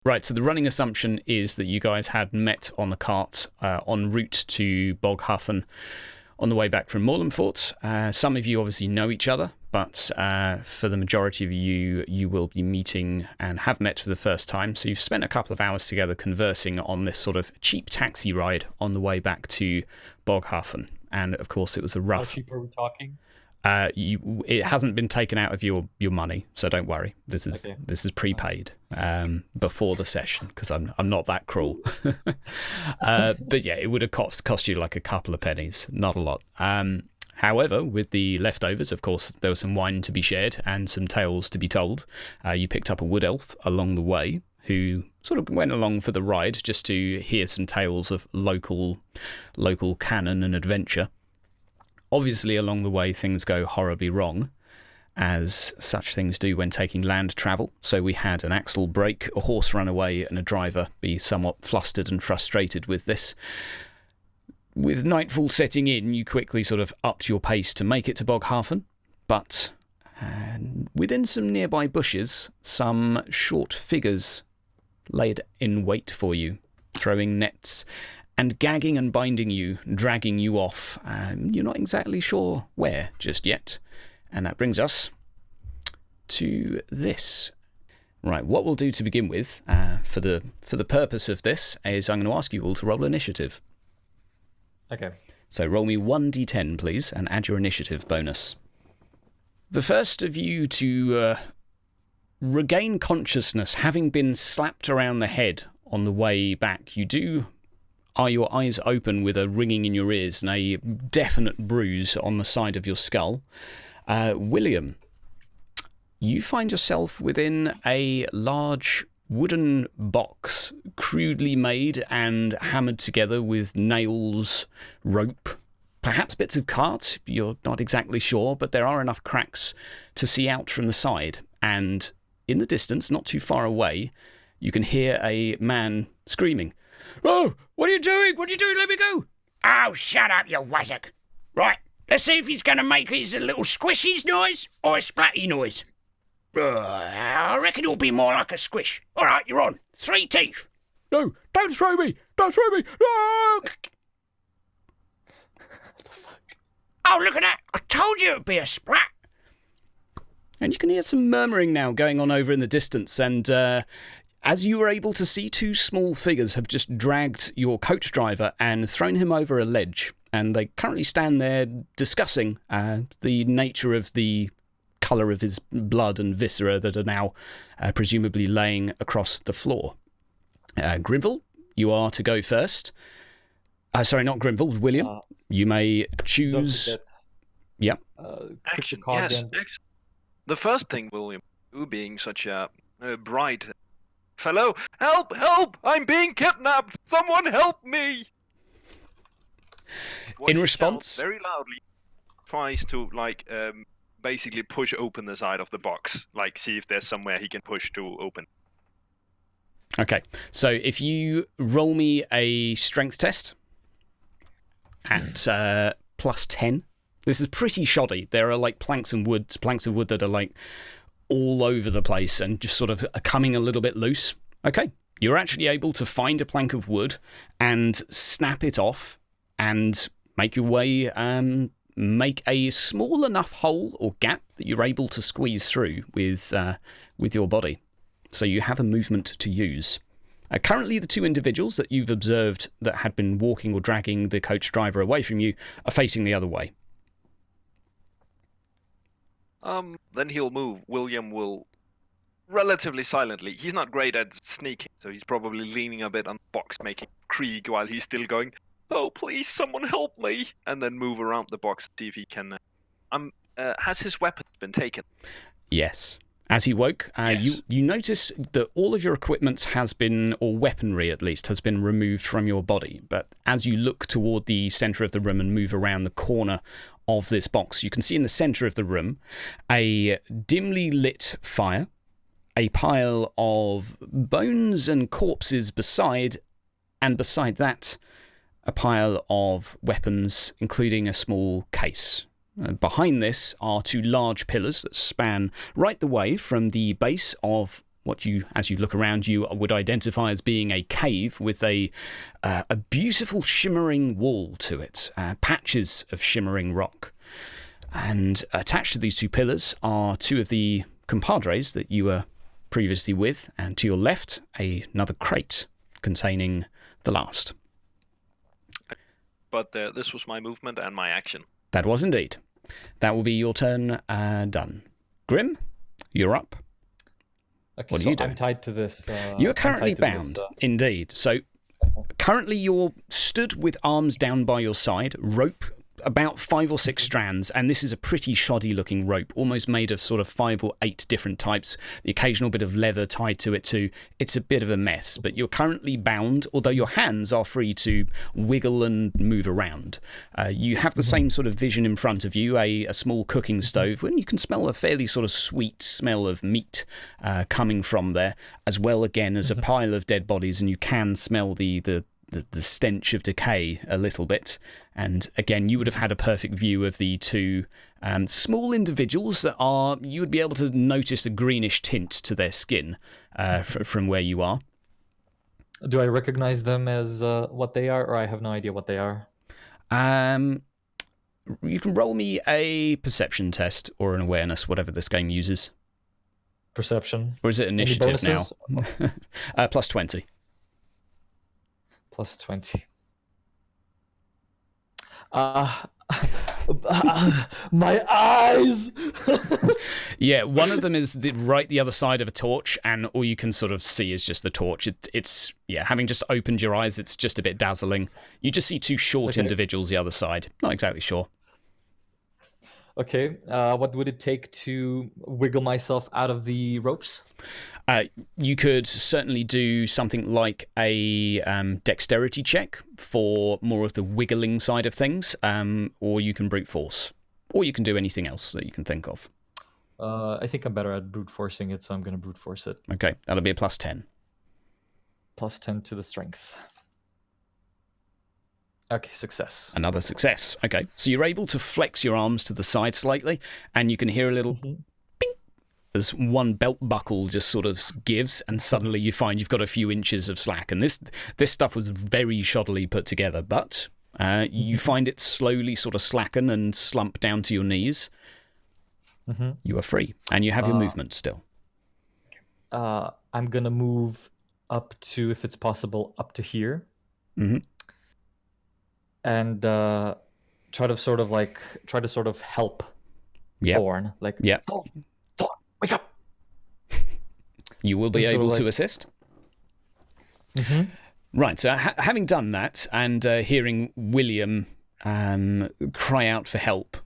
Right, so the running assumption is that you guys had met on the cart en route to Boghafen on the way back from Morlenfort. Some of you obviously know each other, but for the majority of you, you will be meeting and have met for the first time. So you've spent a couple of hours together conversing on this sort of cheap taxi ride on the way back to Boghafen. And of course, it was a rough. How cheap are we talking? It hasn't been taken out of your money, so don't worry. This is prepaid before the session, because I'm not that cruel. But yeah, it would have cost you like a couple of pennies, not a lot. However, with the leftovers, of course, there was some wine to be shared and some tales to be told. You picked up a wood elf along the way who sort of went along for the ride just to hear some tales of local canon and adventure. Obviously, along the way, things go horribly wrong, as such things do when taking land travel. So we had an axle break, a horse run away, and a driver be somewhat flustered and frustrated with this. With nightfall setting in, you quickly sort of upped your pace to make it to Boghafen, but within some nearby bushes, some short figures laid in wait for you, throwing nets and gagging and binding you, dragging you off. You're not exactly sure where just yet. And that brings us to this. Right, what we'll do to begin with, for the purpose of this, is I'm going to ask you all to roll initiative. Okay. So roll me 1d10, please, and add your initiative bonus. The first of you to regain consciousness, having been slapped around the head on the way back, are your eyes open with a ringing in your ears and a definite bruise on the side of your skull. William, you find yourself within a large wooden box, crudely made and hammered together with nails, rope, perhaps bits of cart. You're not exactly sure, but there are enough cracks to see out from the side. And in the distance, not too far away, you can hear a man screaming, "Oh, what are you doing? What are you doing? Let me go!" "Oh, shut up, you wazzock. Right, let's see if he's going to make his little squishies noise or a splatty noise. I reckon it'll be more like a squish. All right, you're on. 3 teeth. "No, don't throw me! Don't throw me! No!" Oh, look at that. I told you it'd be a splat. And you can hear some murmuring now going on over in the distance, and as you were able to see, 2 small figures have just dragged your coach driver and thrown him over a ledge, and they currently stand there discussing the nature of the colour of his blood and viscera that are now presumably laying across the floor. Grimble, you are to go first. Sorry, not Grimble, William. You may choose. Yep. Action, yes. Action. The first thing, William, you being such a bright fellow, help! Help! I'm being kidnapped! Someone help me! In response, very loudly, tries to basically push open the side of the box, see if there's somewhere he can push to open. Okay, so if you roll me a strength test at plus 10, this is pretty shoddy. There are planks of wood that are all over the place and just sort of are coming a little bit loose. Okay, you're actually able to find a plank of wood and snap it off and make your way, make a small enough hole or gap that you're able to squeeze through with your body. So you have a movement to use. Currently, the 2 individuals that you've observed that had been walking or dragging the coach driver away from you are facing the other way. Then he'll move. William will relatively silently. He's not great at sneaking, so he's probably leaning a bit on the box, making creak while he's still going, "Oh, please, someone help me!" And then move around the box to see if he can... has his weapon been taken? Yes. As he woke, yes. you notice that all of your equipment has been, or weaponry at least, has been removed from your body. But as you look toward the centre of the room and move around the corner of this box, you can see in the centre of the room a dimly lit fire, a pile of bones and corpses beside that, a pile of weapons, including a small case. Behind this are 2 large pillars that span right the way from the base of what you, as you look around you, would identify as being a cave with a beautiful shimmering wall to it, patches of shimmering rock. And attached to these two pillars are two of the compadres that you were previously with, and to your left, another crate containing the last. But this was my movement and my action. That was indeed. That will be your turn done. Grim, you're up. Okay, What do so you do? I'm tied to this. You are currently bound, indeed. So currently you're stood with arms down by your side, rope about 5 or 6 strands, and this is a pretty shoddy looking rope, almost made of sort of 5 or 8 different types, the occasional bit of leather tied to it too. It's a bit of a mess, but you're currently bound, although your hands are free to wiggle and move around. You have the same sort of vision in front of you, a small cooking stove, and you can smell a fairly sort of sweet smell of meat coming from there, as well again as a pile of dead bodies, and you can smell the stench of decay a little bit. And again, you would have had a perfect view of the two small individuals that are, you would be able to notice a greenish tint to their skin from where you are. Do I recognize them as what they are, or I have no idea what they are? You can roll me a perception test or an awareness, whatever this game uses. Perception. Or is it initiative now? Plus 20. Plus 20. My eyes! Yeah, one of them is right the other side of a torch, and all you can sort of see is just the torch. It's having just opened your eyes, it's just a bit dazzling. You just see two short individuals the other side. Not exactly sure. Okay, what would it take to wiggle myself out of the ropes? You could certainly do something like a dexterity check for more of the wiggling side of things, or you can brute force, or you can do anything else that you can think of. I think I'm better at brute forcing it, so I'm going to brute force it. Okay, that'll be a plus 10. Plus 10 to the strength. Okay, success. Another success. Okay, so you're able to flex your arms to the side slightly, and you can hear a little ping as one belt buckle just sort of gives, and suddenly you find you've got a few inches of slack. And this stuff was very shoddily put together, but you find it slowly sort of slacken and slump down to your knees. You are free, and you have your movement still. I'm going to move up to, if it's possible, up to here. And try to sort of help Thorn. Thorn, wake up! You will be able to assist. Right, so having done that, and hearing William cry out for help,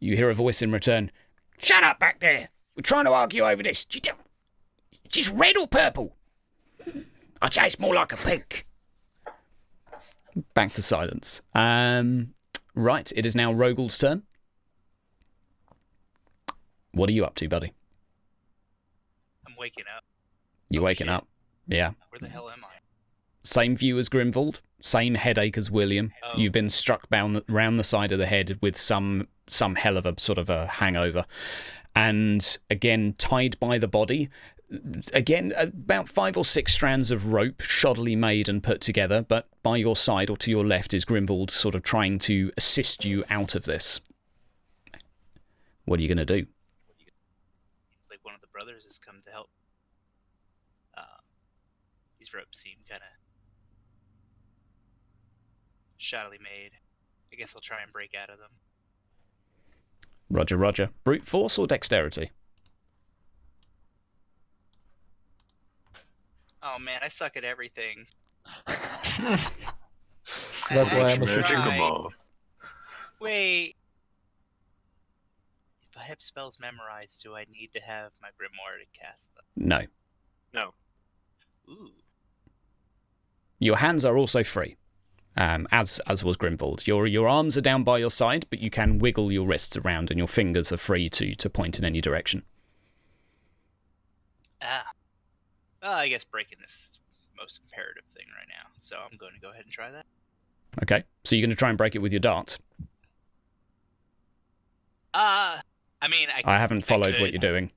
you hear a voice in return. Shut up back there. We're trying to argue over this. Is this red or purple? I'd say it's more like a pink. Back to silence. Right, it is now Rogal's turn. What are you up to, buddy? I'm waking up. You're waking up? Yeah. Where the hell am I? Same view as Grimvold, same headache as William. Oh. You've been struck round the side of the head with some hell of a sort of a hangover. And again, tied by the body. Again, about 5 or 6 strands of rope, shoddily made and put together, but by your side or to your left is Grimvold sort of trying to assist you out of this. What are you going to do? Like one of the brothers has come to help. These ropes seem kind of shoddily made. I guess I'll try and break out of them. Roger, roger. Brute force or dexterity? Oh man, I suck at everything. That's why I'm a Wait. If I have spells memorized, do I need to have my grimoire to cast them? No. No. Ooh. Your hands are also free, as was Grimvold. Your arms are down by your side, but you can wiggle your wrists around, and your fingers are free to point in any direction. I guess breaking this is the most imperative thing right now, so I'm going to go ahead and try that. Okay, so you're going to try and break it with your dart? I mean, I haven't followed what you're doing.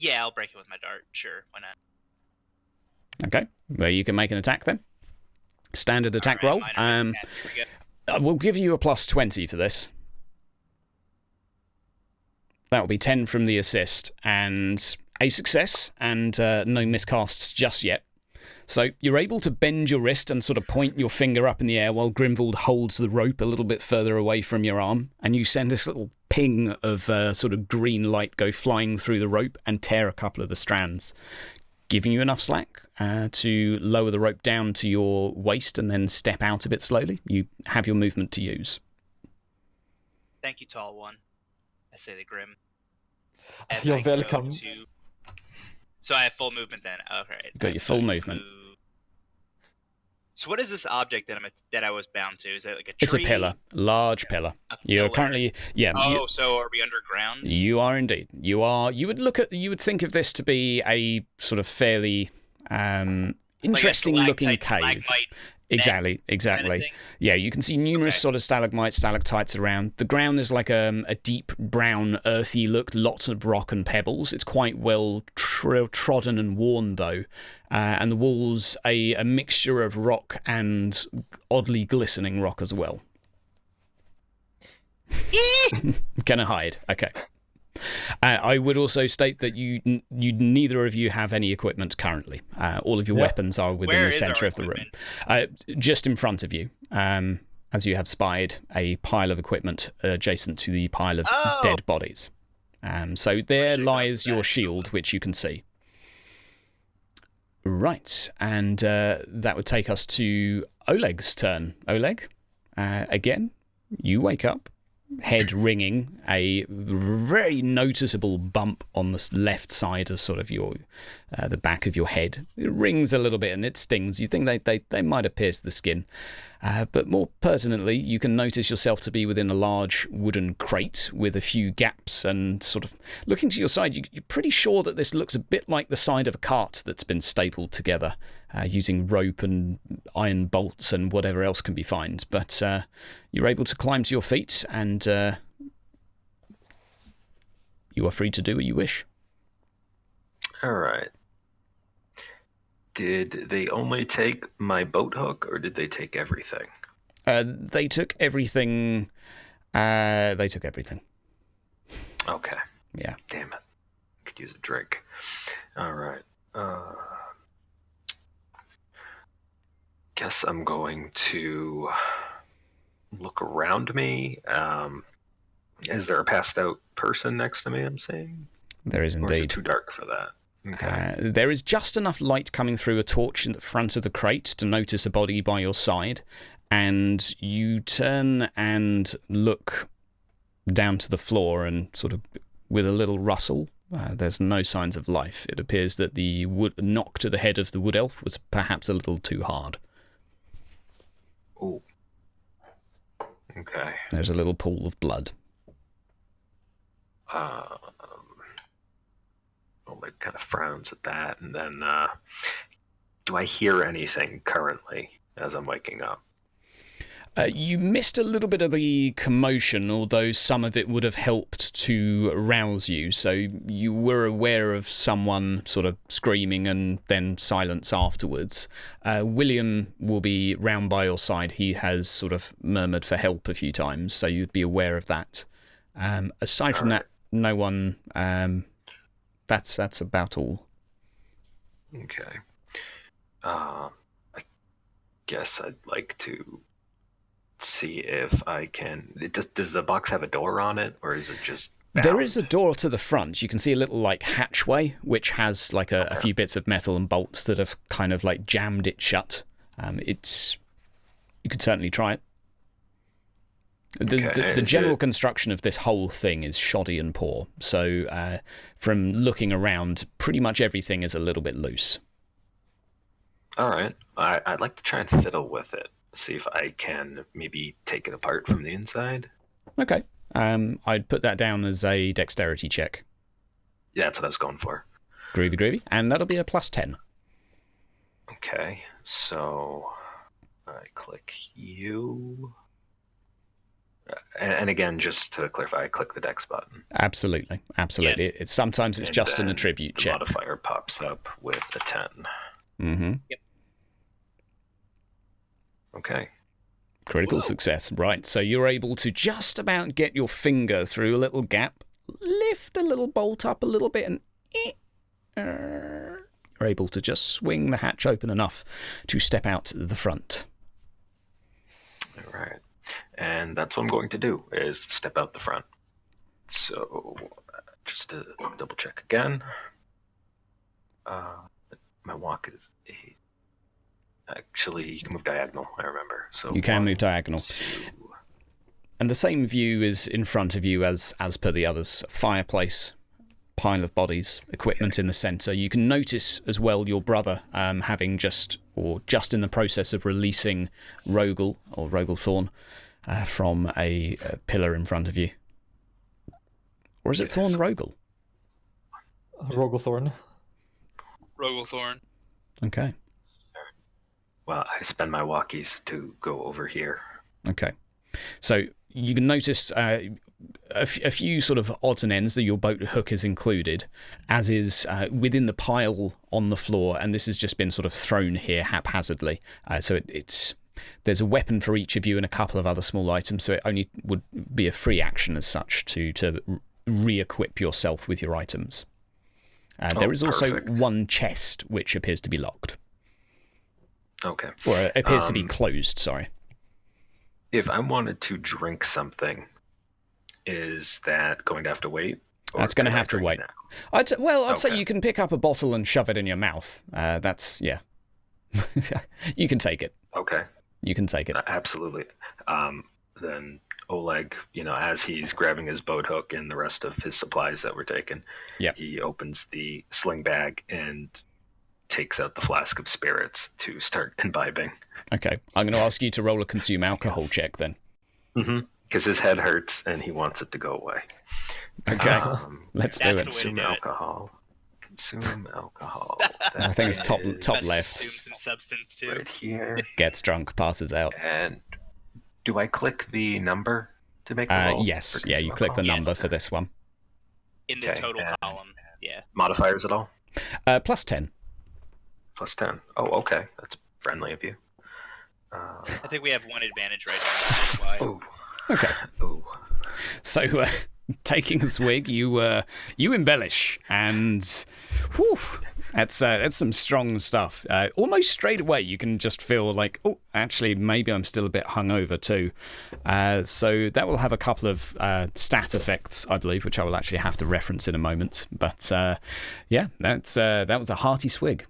Yeah, I'll break it with my dart. Sure, why not? Okay, well, you can make an attack then. Standard attack All roll. right, minor attack. Here we go. We'll give you a plus 20 for this. That will be 10 from the assist, and a success, and no miscasts just yet. So you're able to bend your wrist and sort of point your finger up in the air while Grimvald holds the rope a little bit further away from your arm, and you send this little ping of sort of green light go flying through the rope and tear a couple of the strands, giving you enough slack to lower the rope down to your waist and then step out a bit slowly. You have your movement to use. Thank you, tall one. I say the Grim. You're welcome. So I have full movement then. Okay. Got your full movement. So what is this object that I was bound to? Is it like a tree? It's a pillar, large pillar. You're currently, yeah. Oh, so are we underground? You are indeed. You are. You would think of this to be a sort of fairly interesting looking cave. Exactly. Kind of yeah, you can see numerous sort of stalagmites, stalactites around. The ground is like a deep brown, earthy look, lots of rock and pebbles. It's quite well trodden and worn, though. And the walls, a mixture of rock and oddly glistening rock as well. Gonna hide. Okay. I would also state that you neither of you have any equipment currently. All of your weapons are within the centre of the room. Just in front of you, as you have spied a pile of equipment adjacent to the pile of dead bodies. So there lies your shield, which you can see. Right, and that would take us to Oleg's turn. Oleg, again, you wake up. Head ringing, a very noticeable bump on the left side of sort of your the back of your head. It rings a little bit and it stings. You think they might have pierced the skin. But more pertinently, you can notice yourself to be within a large wooden crate with a few gaps, and sort of looking to your side, you're pretty sure that this looks a bit like the side of a cart that's been stapled together using rope and iron bolts and whatever else can be found. But you're able to climb to your feet, and you are free to do what you wish. All right. Did they only take my boat hook, or did they take everything? They took everything. They took everything. Okay. Yeah. Damn it. Could use a drink. All right. Guess I'm going to look around me. Is there a passed out person next to me, I'm saying? There is indeed. Or is it too dark for that? Okay. There is just enough light coming through a torch in the front of the crate to notice a body by your side, and you turn and look down to the floor, and sort of with a little rustle, there's no signs of life. It appears that the knock to the head of the wood elf was perhaps a little too hard. Oh. Okay. There's a little pool of blood. Oleg kind of frowns at that, and then do I hear anything currently as I'm waking up? You missed a little bit of the commotion, although some of it would have helped to rouse you. So you were aware of someone sort of screaming and then silence afterwards. William will be round by your side. He has sort of murmured for help a few times, so you'd be aware of that. Aside from that, no one... That's about all. Okay. I guess I'd like to see if I can... Does the box have a door on it, or is it just bound? There is a door to the front. You can see a little like hatchway, which has like a few bits of metal and bolts that have kind of like jammed it shut. You could certainly try it. The general construction of this whole thing is shoddy and poor, so from looking around, pretty much everything is a little bit loose. All right. I'd like to try and fiddle with it, see if I can maybe take it apart from the inside. Okay. I'd put that down as a dexterity check. Yeah, that's what I was going for. Groovy. And that'll be a plus 10. Okay, so I click you. And again, just to clarify, I click the dex button. Absolutely. Yes. Sometimes it's and just an attribute the check. Modifier pops up with a 10. Mm-hmm. Yep. Okay. Critical success. Right, so you're able to just about get your finger through a little gap, lift a little bolt up a little bit, and you're able to just swing the hatch open enough to step out the front. All right. And that's what I'm going to do, is step out the front. So, just to double check again. My walk is 8. Actually, you can move diagonal, I remember. So you can move diagonal. 2. And the same view is in front of you as per the others. Fireplace, pile of bodies, equipment in the centre. You can notice as well your brother having just in the process of releasing Rogel, or Rogelthorn, from a pillar in front of you. Or is it Thorn Rogel? Rogelthorn. Rogelthorn. Okay. Well, I spend my walkies to go over here. Okay. So you can notice a few sort of odds and ends that your boat hook is included, as is within the pile on the floor, and this has just been sort of thrown here haphazardly. So there's a weapon for each of you and a couple of other small items, so it only would be a free action as such to re-equip yourself with your items. There is also perfect. one chest which appears to be locked. Okay. Or it appears to be closed, sorry. If I wanted to drink something, is that going to have to wait? That's going to have to wait. I'd say you can pick up a bottle and shove it in your mouth. Yeah. You can take it. Okay. You can take it. Absolutely. Then Oleg, as he's grabbing his boat hook and the rest of his supplies that were taken, he opens the sling bag and takes out the flask of spirits to start imbibing. Okay. I'm going to ask you to roll a consume alcohol check then. Mm-hmm. Because his head hurts and he wants it to go away. Okay. Let's do it. Consume alcohol. Consume alcohol. I think it's top left. Consume some substance too. Right here. Gets drunk, passes out. And do I click the number to make the roll? Yes. Yeah, you click the number for this one. In the total column. Yeah. Modifiers at all? Plus 10. Plus 10. Oh, okay. That's friendly of you. I think we have one advantage right now. Oh. Okay. Oh. So, taking a swig, you embellish, and whew, that's some strong stuff. Almost straight away, you can just feel like, oh, actually, maybe I'm still a bit hungover too. So that will have a couple of stat effects, I believe, which I will actually have to reference in a moment. But yeah, that was a hearty swig.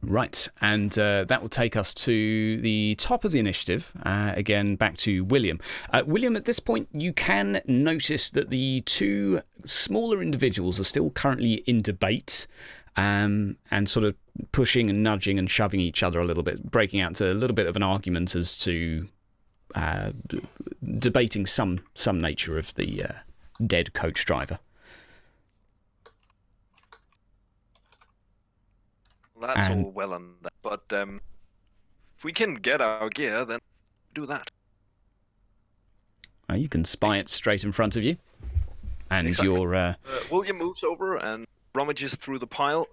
Right, and that will take us to the top of the initiative. Again, back to William. William, at this point, you can notice that the two smaller individuals are still currently in debate and sort of pushing and nudging and shoving each other a little bit, breaking out into a little bit of an argument as to debating some nature of the dead coach driver. That's all well and that, but if we can get our gear, then do that. You can spy it straight in front of you, and Exactly. you're. William moves over and rummages through the pile,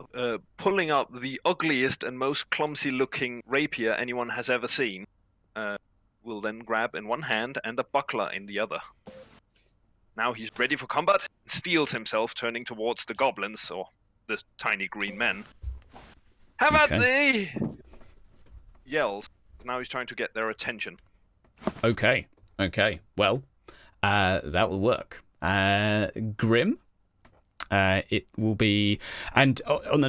pulling up the ugliest and most clumsy-looking rapier anyone has ever seen. Will then grab in one hand and a buckler in the other. Now he's ready for combat. Steels himself, turning towards the goblins or the tiny green men. Have at thee! Yells. Now he's trying to get their attention. Okay. Well, that will work. Grim. It will be, and on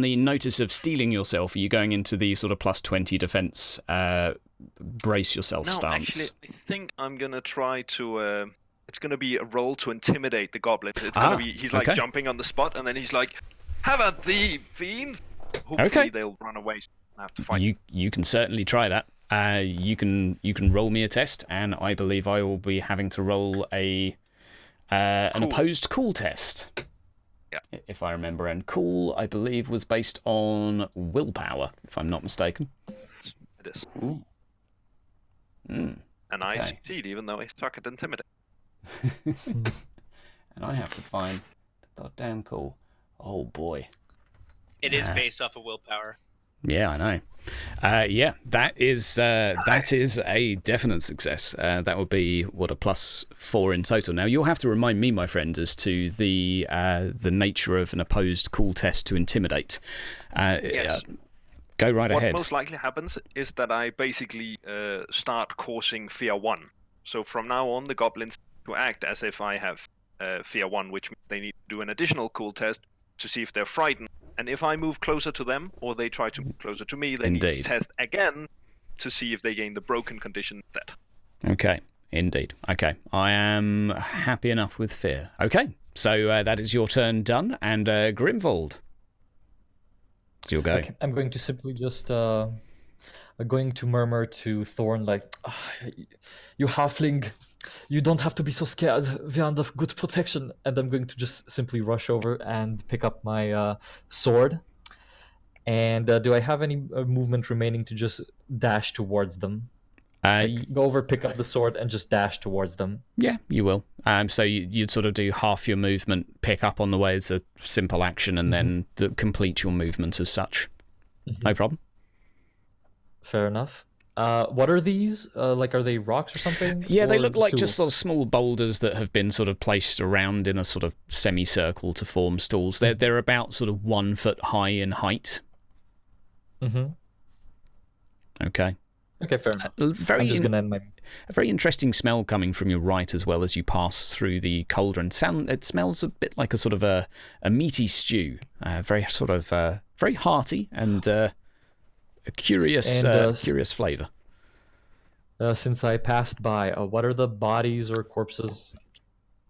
the notice of stealing yourself, are you going into the sort of plus 20 defense, brace yourself stance? Actually, I think I'm gonna try to. It's gonna be a roll to intimidate the goblins. It's gonna be he's like jumping on the spot, and then he's like, "Have at thee, fiends!" Hopefully they'll run away. So I have to fight. You can certainly try that. You can roll me a test, and I believe I will be having to roll an opposed cool test. Yeah. If I remember, and cool, I believe, was based on willpower, if I'm not mistaken. It is. Ooh. And I Okay. succeed, even though I suck at Intimidate. And I have to find the goddamn call. Oh boy. It is based off of willpower. Yeah, I know. Yeah, that is a definite success. That would be a +4 in total. Now you'll have to remind me, my friend, as to the nature of an opposed cool test to intimidate. Yes. Go right What ahead. most likely happens is that I basically start causing fear 1. So from now on, the goblins to act as if I have fear 1, which means they need to do an additional cool test to see if they're frightened. And if I move closer to them, or they try to move closer to me, they need to test again to see if they gain the broken condition instead. Okay, indeed. Okay, I am happy enough with fear. Okay, so that is your turn done, and Grimvold. So you'll go. Okay, I'm going to simply just going to murmur to Thorn like, "You halfling, you don't have to be so scared. We're under good protection." And I'm going to just simply rush over and pick up my sword. And do I have any movement remaining to just dash towards them? Go over, pick up the sword, and just dash towards them. Yeah, you will. So you'd sort of do half your movement, pick up on the way as a simple action, and then complete your movement as such. No problem. Fair enough. What are these? Like, are they rocks or something? Yeah, they Or look like just stools? sort of small boulders that have been sort of placed around in a sort of semicircle to form stools. They're about sort of 1 foot high in height. Okay. Okay, fair enough. I'm just gonna end my. A very interesting smell coming from your right as well as you pass through the cauldron. It smells a bit like a sort of a meaty stew. Very sort of very hearty and a curious curious flavour. Since I passed by, what are the bodies or corpses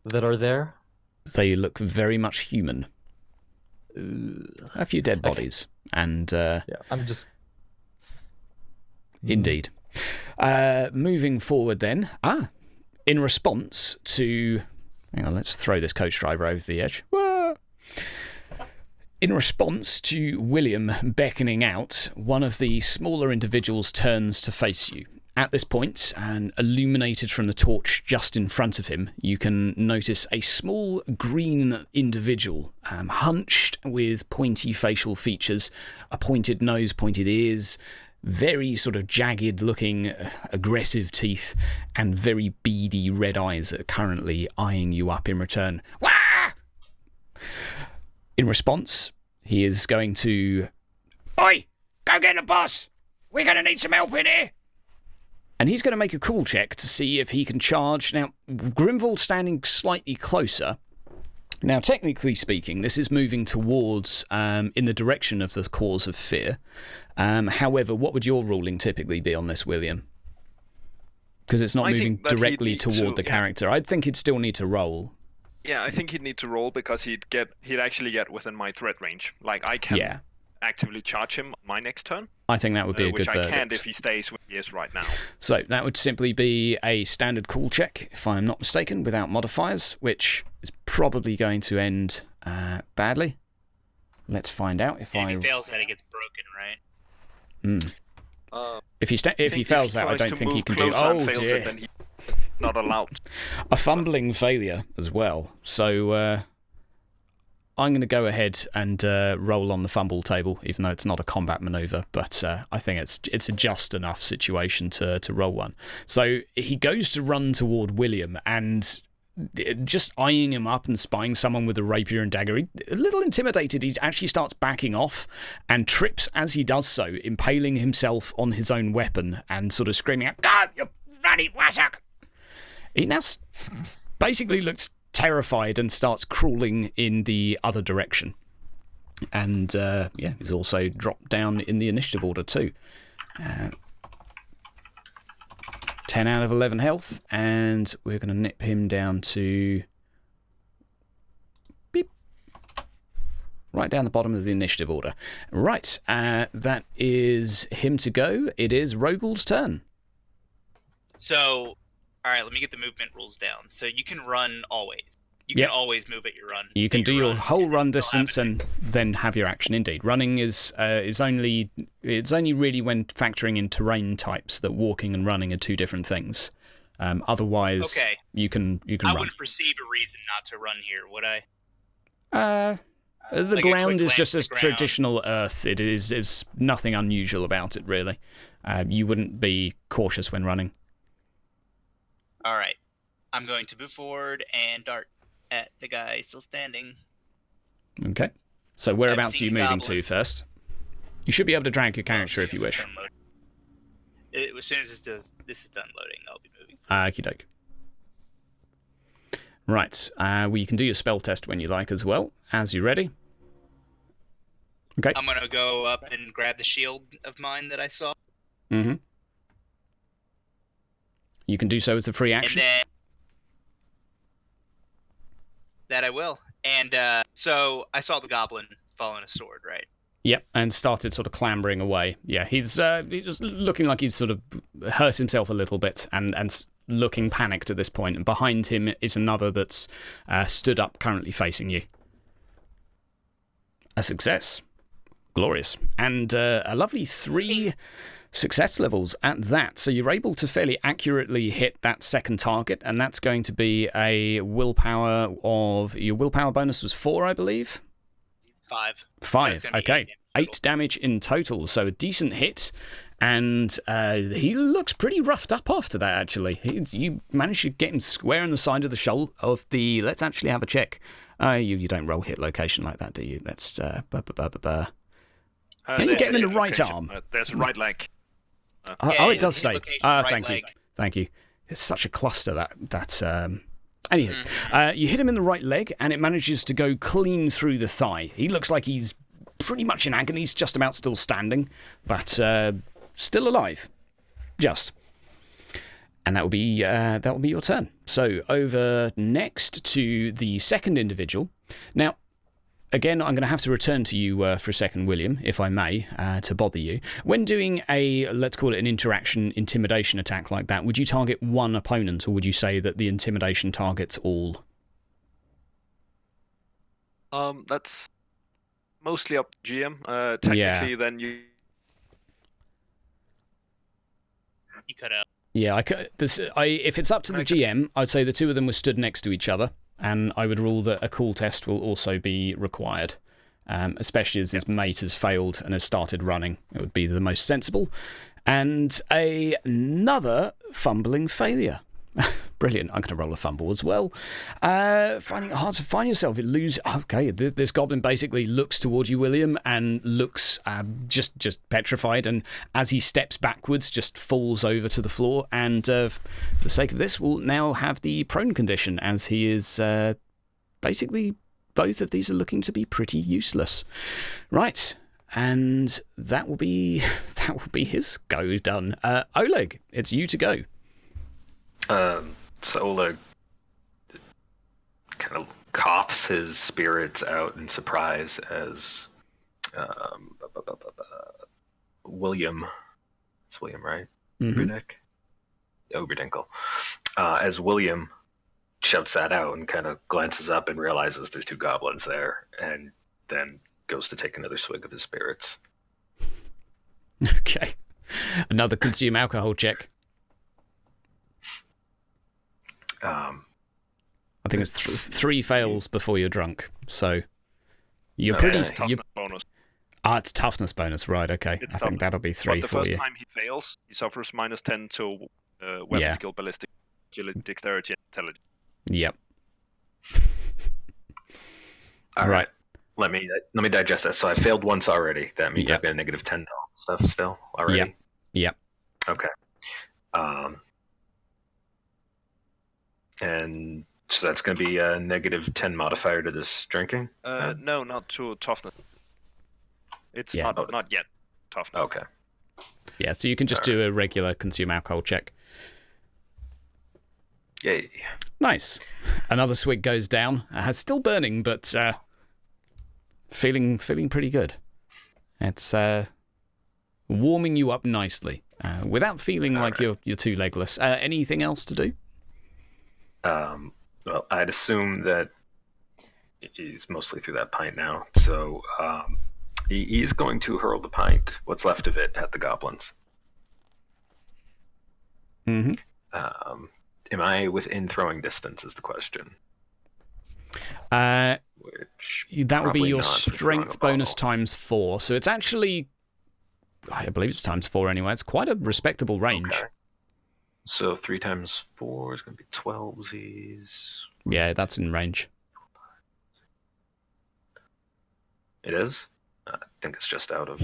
that are there? They look very much human. A few dead bodies, and Yeah, I'm just. indeed. Moving forward then. In response to... Hang on, let's throw this coach driver over the edge. Whoa! In response to William beckoning out, one of the smaller individuals turns to face you. At this point, and illuminated from the torch just in front of him, you can notice a small green individual, hunched with pointy facial features, a pointed nose, pointed ears, very sort of jagged looking aggressive teeth, and very beady red eyes that are currently eyeing you up in return. Wah! In response, he is going to... Oi! Go get the boss! We're gonna need some help in here! And he's going to make a cool check to see if he can charge. Now, Grimvold's standing slightly closer. Now, technically speaking, this is moving towards, in the direction of the cause of fear. However, what would your ruling typically be on this, William? Because it's not I moving think that he'd directly need toward the to, character. I'd think he'd still need to roll. Yeah, I think he'd need to roll because he'd actually get within my threat range. Like, I can actively charge him on my next turn. I think that would be a good which I verdict. can't if he stays where he is right now. So that would simply be a standard cool check, if I'm not mistaken, without modifiers, which is probably going to end badly. Let's find out if If he fails that, it gets broken, right? If he fails that, I don't think he can do. Oh dear! Then he's not allowed. A fumbling failure as well. So I'm going to go ahead and roll on the fumble table, even though it's not a combat maneuver. But I think it's a just enough situation to roll one. So he goes to run toward William, and just eyeing him up and spying someone with a rapier and dagger, a little intimidated, he actually starts backing off and trips as he does so, impaling himself on his own weapon and sort of screaming out, Go, you bloody wassock! He now basically looks terrified and starts crawling in the other direction. And he's also dropped down in the initiative order too. 10 out of 11 health, and we're going to nip him down to... beep. Right down the bottom of the initiative order. Right, that is him to go. It is Rogal's turn. So, alright, let me get the movement rules down. So you can run always. You can always move at your run. You can do your whole run distance and and then have your action. Indeed, running is only really when factoring in terrain types that walking and running are two different things. Otherwise, Okay. you can I run. wouldn't perceive a reason not to run here, would I? The Like a quick ground is just glance as at the ground. traditional earth. It's nothing unusual about it, really. You wouldn't be cautious when running. All right. I'm going to move forward and dart at the guy still standing. Okay. So whereabouts are seen you the moving goblin. to first? You should be able to drag your character if you wish. As soon as this is done loading, I'll be moving. Okie doke. Right. Well, you can do your spell test when you like as well. As you're ready. Okay. I'm gonna go up and grab the shield of mine that I saw, Mm-hmm. You can do so as a free and action. then that I will. And so I saw the goblin fall on a sword, right? Yep, and started sort of clambering away. Yeah, he's just looking like he's sort of hurt himself a little bit and looking panicked at this point. And behind him is another that's stood up, currently facing you. A success. Glorious. And a lovely 3 success levels at that. So you're able to fairly accurately hit that second target, and that's going to be a willpower of... Your willpower bonus was 4, I believe? 5. 5, So it's gonna be okay. 8 in 8 damage in total, so a decent hit. And he looks pretty roughed up after that, actually. You managed to get him square in the side of the shoulder of the... Let's actually have a check. You don't roll hit location like that, do you? That's... Yeah, you get him in the right arm. There's a right leg. It does hit say. location, right Thank you. leg. Thank you. It's such a cluster, that Anywho, you hit him in the right leg, and it manages to go clean through the thigh. He looks like he's pretty much in agony. He's just about still standing, but still alive. Just. And that will be your turn. So over next to the second individual. Now, again, I'm going to have to return to you for a second, William, if I may, to bother you. When doing a, let's call it an interaction intimidation attack like that, would you target one opponent, or would you say that the intimidation targets all? That's mostly up to GM. Technically, then you... You cut out. Yeah, if it's up to the GM, I'd say the two of them were stood next to each other, and I would rule that a cool test will also be required, especially as his mate has failed and has started running. It would be the most sensible. And another fumbling failure. Brilliant. I'm going to roll a fumble as well. Finding it hard to find yourself. Okay, this goblin basically looks toward you, William, and looks just petrified, and as he steps backwards, just falls over to the floor, and for the sake of this, will now have the prone condition, as he is basically... Both of these are looking to be pretty useless. Right, and that will be his go done. Oleg, it's you to go. So Oleg kind of coughs his spirits out in surprise as William, it's William, right? Oberdinkle. As William shouts that out and kind of glances up and realizes there's 2 goblins there, and then goes to take another swig of his spirits. Okay. Another consume alcohol check. I think it's 3 fails before you're drunk, so you're pretty. Toughness bonus. It's toughness bonus, right? Okay, I think that'll be 3 but the for first you. time he fails, he suffers -10 to weapon skill, ballistic, agility, dexterity, and intelligence. Yep. All right. Let me digest that. So I failed once already. That means Yep. I've got a -10 stuff still already. Yep. Okay. And so that's going to be a -10 modifier to this drinking? No, not to toughness. It's Yeah. not yet toughness. Okay. Yeah, so you can just do a regular consume alcohol check. Yay. Nice. Another swig goes down. Still burning, but feeling pretty good. It's warming you up nicely, without feeling like you're too legless. Anything else to do? Well, I'd assume that he's mostly through that pint now, so he's going to hurl the pint, what's left of it, at the goblins. Mm-hmm. Am I within throwing distance? Is the question. Which That would be probably your not for throwing a strength bonus bottle. times 4. So it's actually, I believe it's times 4 anyway. It's quite a respectable range. Okay. So 3 times 4 is going to be 12Zs. Yeah, that's in range. It is? I think it's just out of...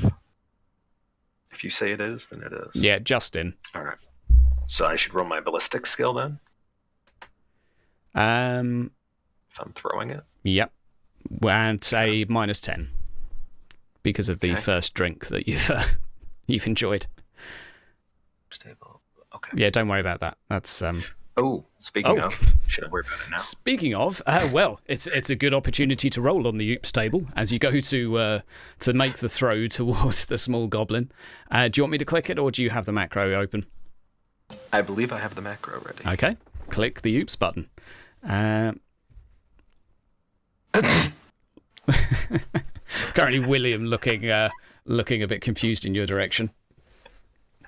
If you say it is, then it is. Yeah, just in. Alright. So I should roll my ballistic skill then? If I'm throwing it? Yep. And say minus 10. Because of the Okay. first drink that you've enjoyed. Stable. Okay. Yeah, don't worry about that. That's Oh, speaking Oh. of, should I worry about it now? Speaking of, well, it's a good opportunity to roll on the Oops table as you go to make the throw towards the small goblin. Do you want me to click it, or do you have the macro open? I believe I have the macro ready. Okay, click the Oops button. Currently, William looking a bit confused in your direction.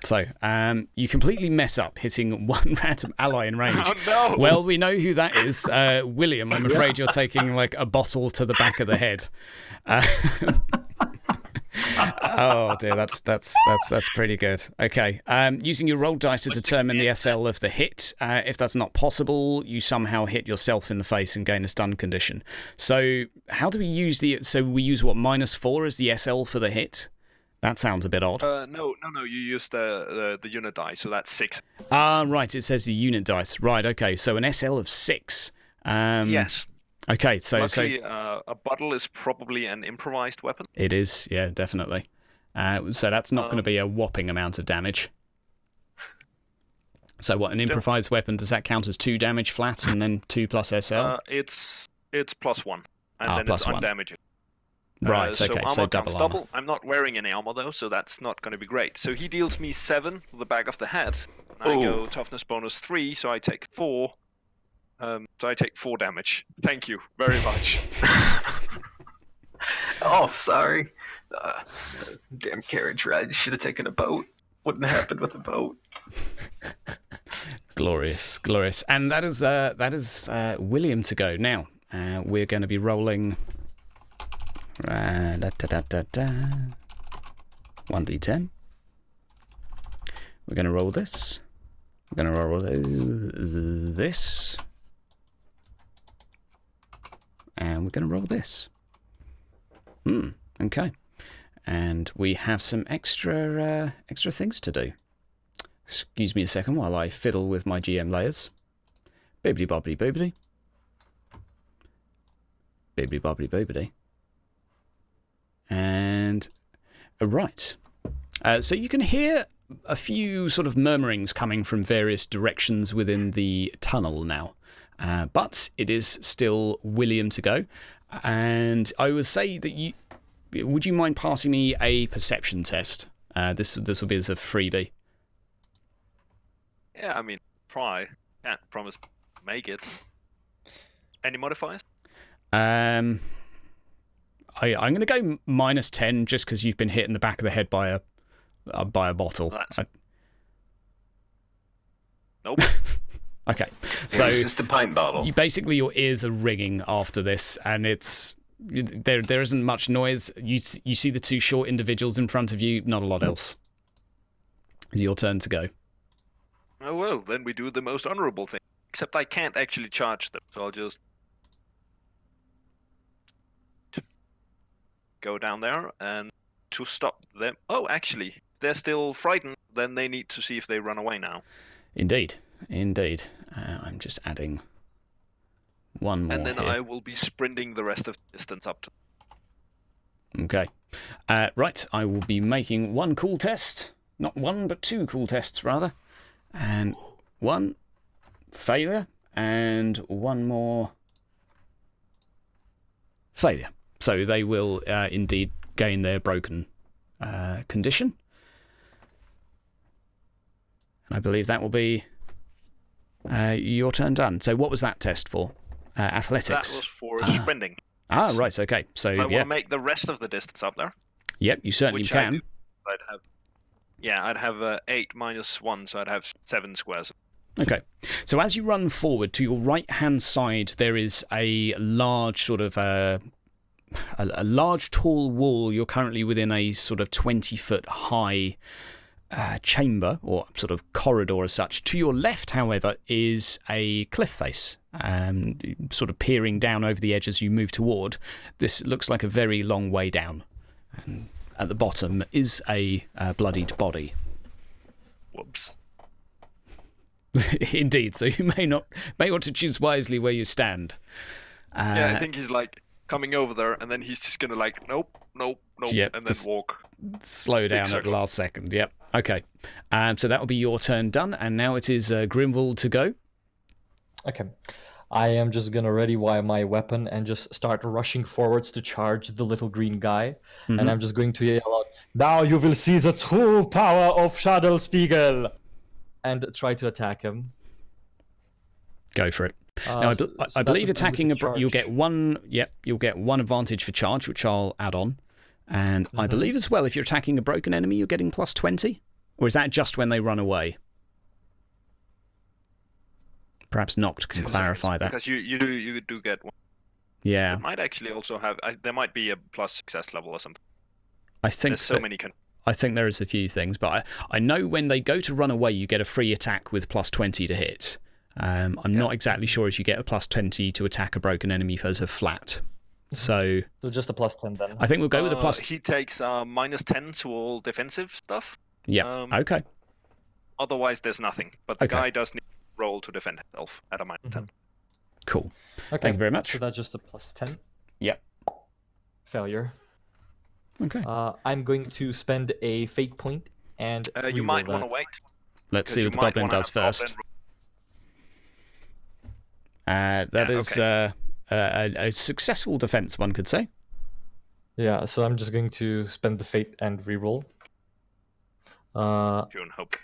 So, you completely mess up, hitting one random ally in range. Oh no! Well, we know who that is. William, I'm afraid you're taking like a bottle to the back of the head. Oh dear, that's pretty good. Okay, using your roll dice to determine the SL of the hit. If that's not possible, you somehow hit yourself in the face and gain a stun condition. So, how do we use So we use what, -4 as the SL for the hit? That sounds a bit odd. No. You use the unit die, so that's 6. Ah, right. It says the unit dice. Right. Okay. So an SL of 6. Yes. Okay. So Luckily, a bottle is probably an improvised weapon. it is. Yeah, definitely. So that's not going to be a whopping amount of damage. So what? An improvised weapon, does that count as 2 damage flat and then 2 plus SL? It's +1, and then plus it's 1. undamaged. Right. So Okay. armor So counts double armor. I'm not wearing any armor though, so that's not going to be great. So he deals me 7 with the back of the head. And I go toughness bonus 3, so I take 4. So I take 4 damage. Thank you very much. Oh, sorry. Damn carriage ride. Should have taken a boat. Wouldn't have happened with a boat. Glorious, glorious. And that is William to go now. We're going to be rolling. 1d10. We're going to roll this. We're going to roll this. And we're going to roll this. Okay. And we have some extra things to do. Excuse me a second while I fiddle with my GM layers. Bibbidi bobbidi boobidi. Bibbidi bobbidi boobidi. And right. So you can hear a few sort of murmurings coming from various directions within the tunnel now. But it is still William to go. And I would say that would you mind passing me a perception test? This will be as a freebie. Yeah, I mean, try. Can't promise to make it. Any modifiers? I'm going to go -10 just because you've been hit in the back of the head by a bottle. Nope. Okay, so It's just a pint bottle. your ears are ringing after this, and there isn't much noise. You see the 2 short individuals in front of you. Not a lot else. It's your turn to go. Oh well, then we do the most honorable thing. Except I can't actually charge them, so I'll just go down there and to stop them. Oh, actually, if they're still frightened, then they need to see if they run away now. Indeed. I'm just adding one more And then here. I will be sprinting the rest of the distance up to. Okay. Right, I will be making 1 cool test. Not 1, but 2 cool tests, rather. And 1 failure, and 1 more failure. So they will indeed gain their broken condition. And I believe that will be your turn done. So what was that test for? Athletics? That was for sprinting. Ah, right, okay. So, I want yeah. to make the rest of the distance up there. Yep, you certainly Which can. I'd have 8 minus 1, so I'd have 7 squares. Okay. So as you run forward, to your right-hand side, there is a large sort of a large tall wall. You're currently within a sort of 20-foot high chamber or sort of corridor as such. To your left, however, is a cliff face, sort of peering down over the edge as you move toward. This looks like a very long way down. And at the bottom is a bloodied body. Whoops. Indeed, so you may want to choose wisely where you stand. Yeah, I think he's like coming over there, and then he's just gonna like nope, Yep, and then walk. Slow down at the last second. Yep. Okay. So that will be your turn done, and now it is Grimwald to go. Okay. I am just gonna ready my weapon and just start rushing forwards to charge the little green guy. And I'm just going to yell out, "Now you will see the true power of Shadowspiegel!" and try to attack him. Go for it. Now, I believe attacking you'll get one. Yep, you'll get one advantage for charge, which I'll add on. And I believe as well, if you're attacking a broken enemy, you're getting plus 20, or is that just when they run away? Perhaps Noct can clarify that. Because you do get one. Yeah. It might actually also have. There might be a plus success level or something. I think there's so many. I think there is a few things, but I know when they go to run away, you get a free attack with plus 20 to hit. I'm not exactly sure if you get a plus 20 to attack a broken enemy as a flat. So just a plus 10 then. I think we'll go with a plus. He takes minus 10 to all defensive stuff. Yeah. Okay. Otherwise, there's nothing. But the guy does need to roll to defend himself at a minus 10. Cool. Okay. Thank you very much. So that's just a plus 10. Yep. Failure. Okay. I'm going to spend a fate point and you might want to wait. Let's see what the goblin does first. That is a successful defense, one could say. Yeah, so I'm just going to spend the fate and reroll. Hope.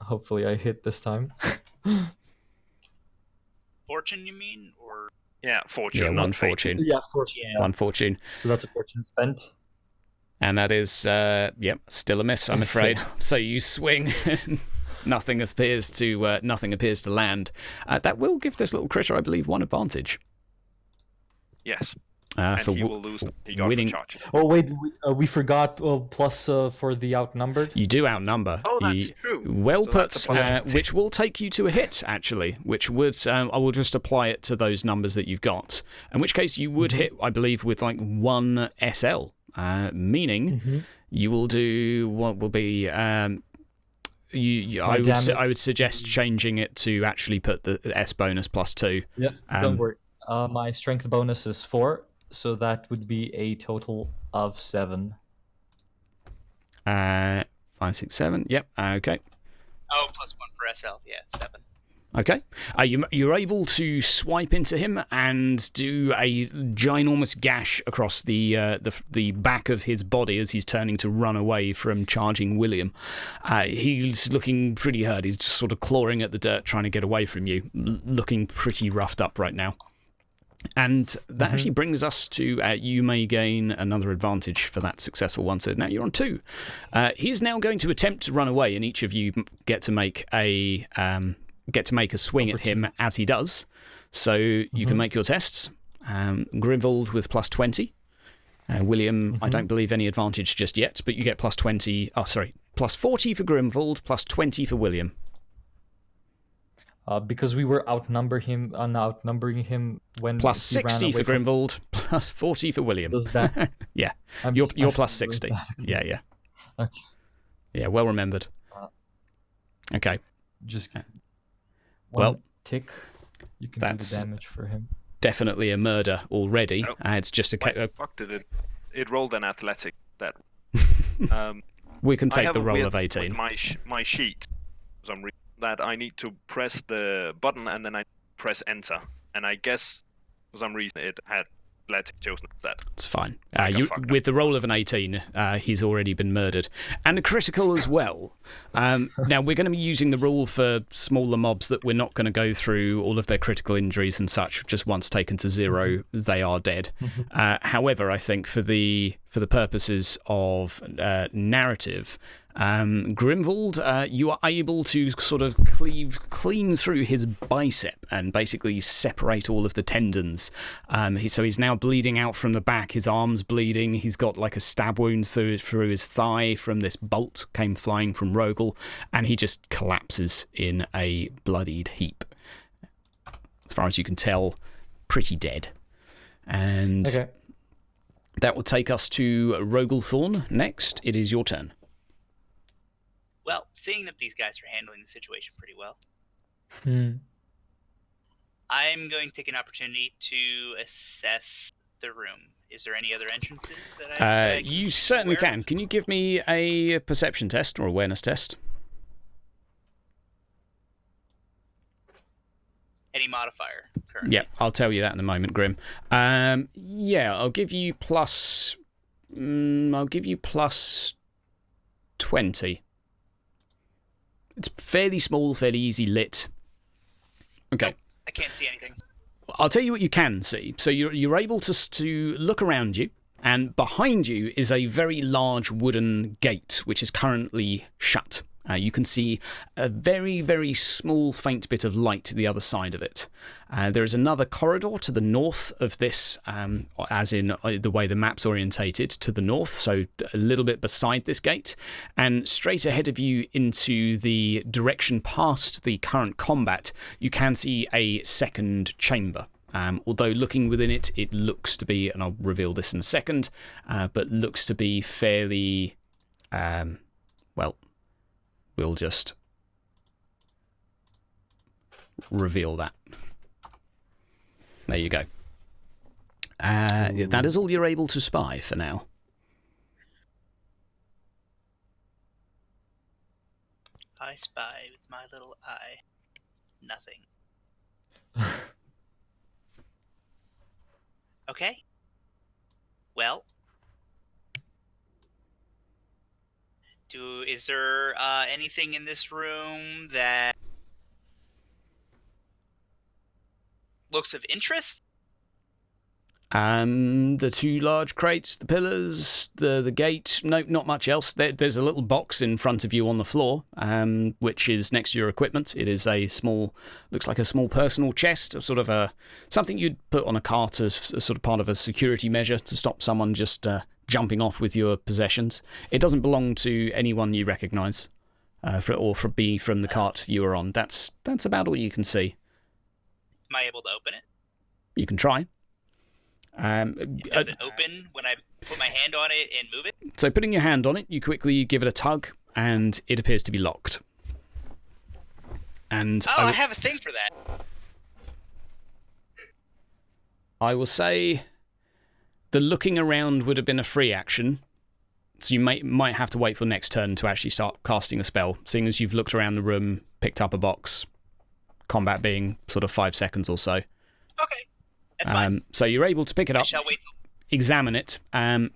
Hopefully I hit this time. Fortune, you mean? Or yeah, fortune. Yeah, one fortune. Yeah, fortune. Yeah. One fortune. So that's a fortune spent. And that is, still a miss, I'm afraid. So you swing, nothing appears to land. That will give this little critter, I believe, one advantage. Yes. And he will lose winning charge. Oh wait, we forgot plus for the outnumbered. You do outnumber. Oh, that's true. Well So put. Which will take you to a hit, actually. Which would I will just apply it to those numbers that you've got. In which case you would hit, I believe, with like 1 SL. Meaning you will do what will be. I would suggest changing it to actually put the S bonus plus 2. Yeah, don't worry. My strength bonus is 4, so that would be a total of 7. 5, 6, 7. Yep. Okay. oh, plus 1 for SL. Yeah, 7. Okay. You're able to swipe into him and do a ginormous gash across the back of his body as he's turning to run away from charging William. He's looking pretty hurt. He's just sort of clawing at the dirt, trying to get away from you, looking pretty roughed up right now. And that actually brings us to you may gain another advantage for that successful one. So now you're on 2. He's now going to attempt to run away, and each of you get to make a swing at him as he does. So you can make your tests. Grimwald with plus 20. William, I don't believe any advantage just yet, but you get plus 20. Oh, sorry, plus 40 for Grimwald, plus 20 for William. Because we were outnumbering him when plus he 60 ran for away Grimwald, plus 40 for William. Does that? Yeah, I'm you're just plus 60. Yeah. Okay. Yeah, well remembered. Okay. Just well, tick. You can do the damage for him. Definitely a murder already. It's just a. Why fuck did it? It rolled an athletic. That. We can take the roll with, of 18. With my sheet. For some reason, that I need to press the button and then I press enter. And I guess for some reason it had athletic chosen that. It's fine. With the roll of an 18, he's already been murdered. And a critical as well. Now, we're going to be using the rule for smaller mobs that we're not going to go through all of their critical injuries and such. Just once taken to 0, they are dead. However, I think for the purposes of narrative, Grimwald, you are able to sort of cleave clean through his bicep and basically separate all of the tendons. So he's now bleeding out from the back. His arm's bleeding. He's got like a stab wound through his thigh from this bolt came flying from Rogel, and he just collapses in a bloodied heap. As far as you can tell, pretty dead. And Okay. that will take us to Rogelthorn next. It is your turn. Well, seeing that these guys are handling the situation pretty well, I'm going to take an opportunity to assess the room. Is there any other entrances that I You certainly can. Can you give me a perception test or awareness test? Any modifier currently? Yeah, I'll tell you that in a moment, Grim. Yeah, I'll give you plus 20. It's fairly small, fairly easy lit. Okay. I can't see anything. I'll tell you what you can see. So you're able to look around you, and behind you is a very large wooden gate, which is currently shut. You can see a very, very small, faint bit of light to the other side of it. There is another corridor to the north of this, as in the way the map's orientated, to the north, so a little bit beside this gate. And straight ahead of you into the direction past the current combat, you can see a second chamber. Although looking within it, it looks to be, and I'll reveal this in a second, but looks to be fairly, well, we'll just reveal that. There you go. That is all you're able to spy for now. I spy with my little eye. Nothing. Okay. Well. Is there anything in this room that looks of interest? The two large crates, the pillars, the gate. No, not much else. There's a little box in front of you on the floor, which is next to your equipment. It is a small, looks like a small personal chest, sort of something you'd put on a cart as sort of part of a security measure to stop someone just jumping off with your possessions. It doesn't belong to anyone you recognise, or be from the cart you were on. That's about all you can see. Am I able to open it? You can try. Does it open when I put my hand on it and move it? So putting your hand on it, you quickly give it a tug, and it appears to be locked. And I have a thing for that. I will say the looking around would have been a free action, so you might have to wait for next turn to actually start casting a spell, seeing as you've looked around the room, picked up a box, combat being sort of 5 seconds or so. Okay, that's fine. So you're able to pick it up, I shall wait. examine it, and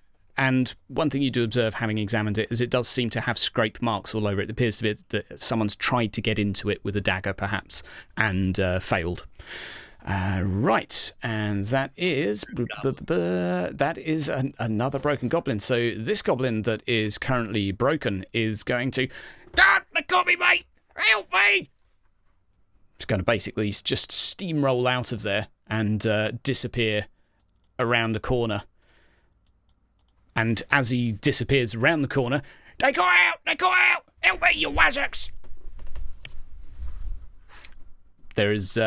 one thing you do observe having examined it is it does seem to have scrape marks all over it. It appears to be that someone's tried to get into it with a dagger, perhaps, and failed. Right, and that is another broken goblin. So this goblin that is currently broken is going to, God, they got me, mate! Help me! it's going to basically just steamroll out of there and disappear around the corner. And as he disappears around the corner, They got out! They got out! Help me, you wazzocks! there is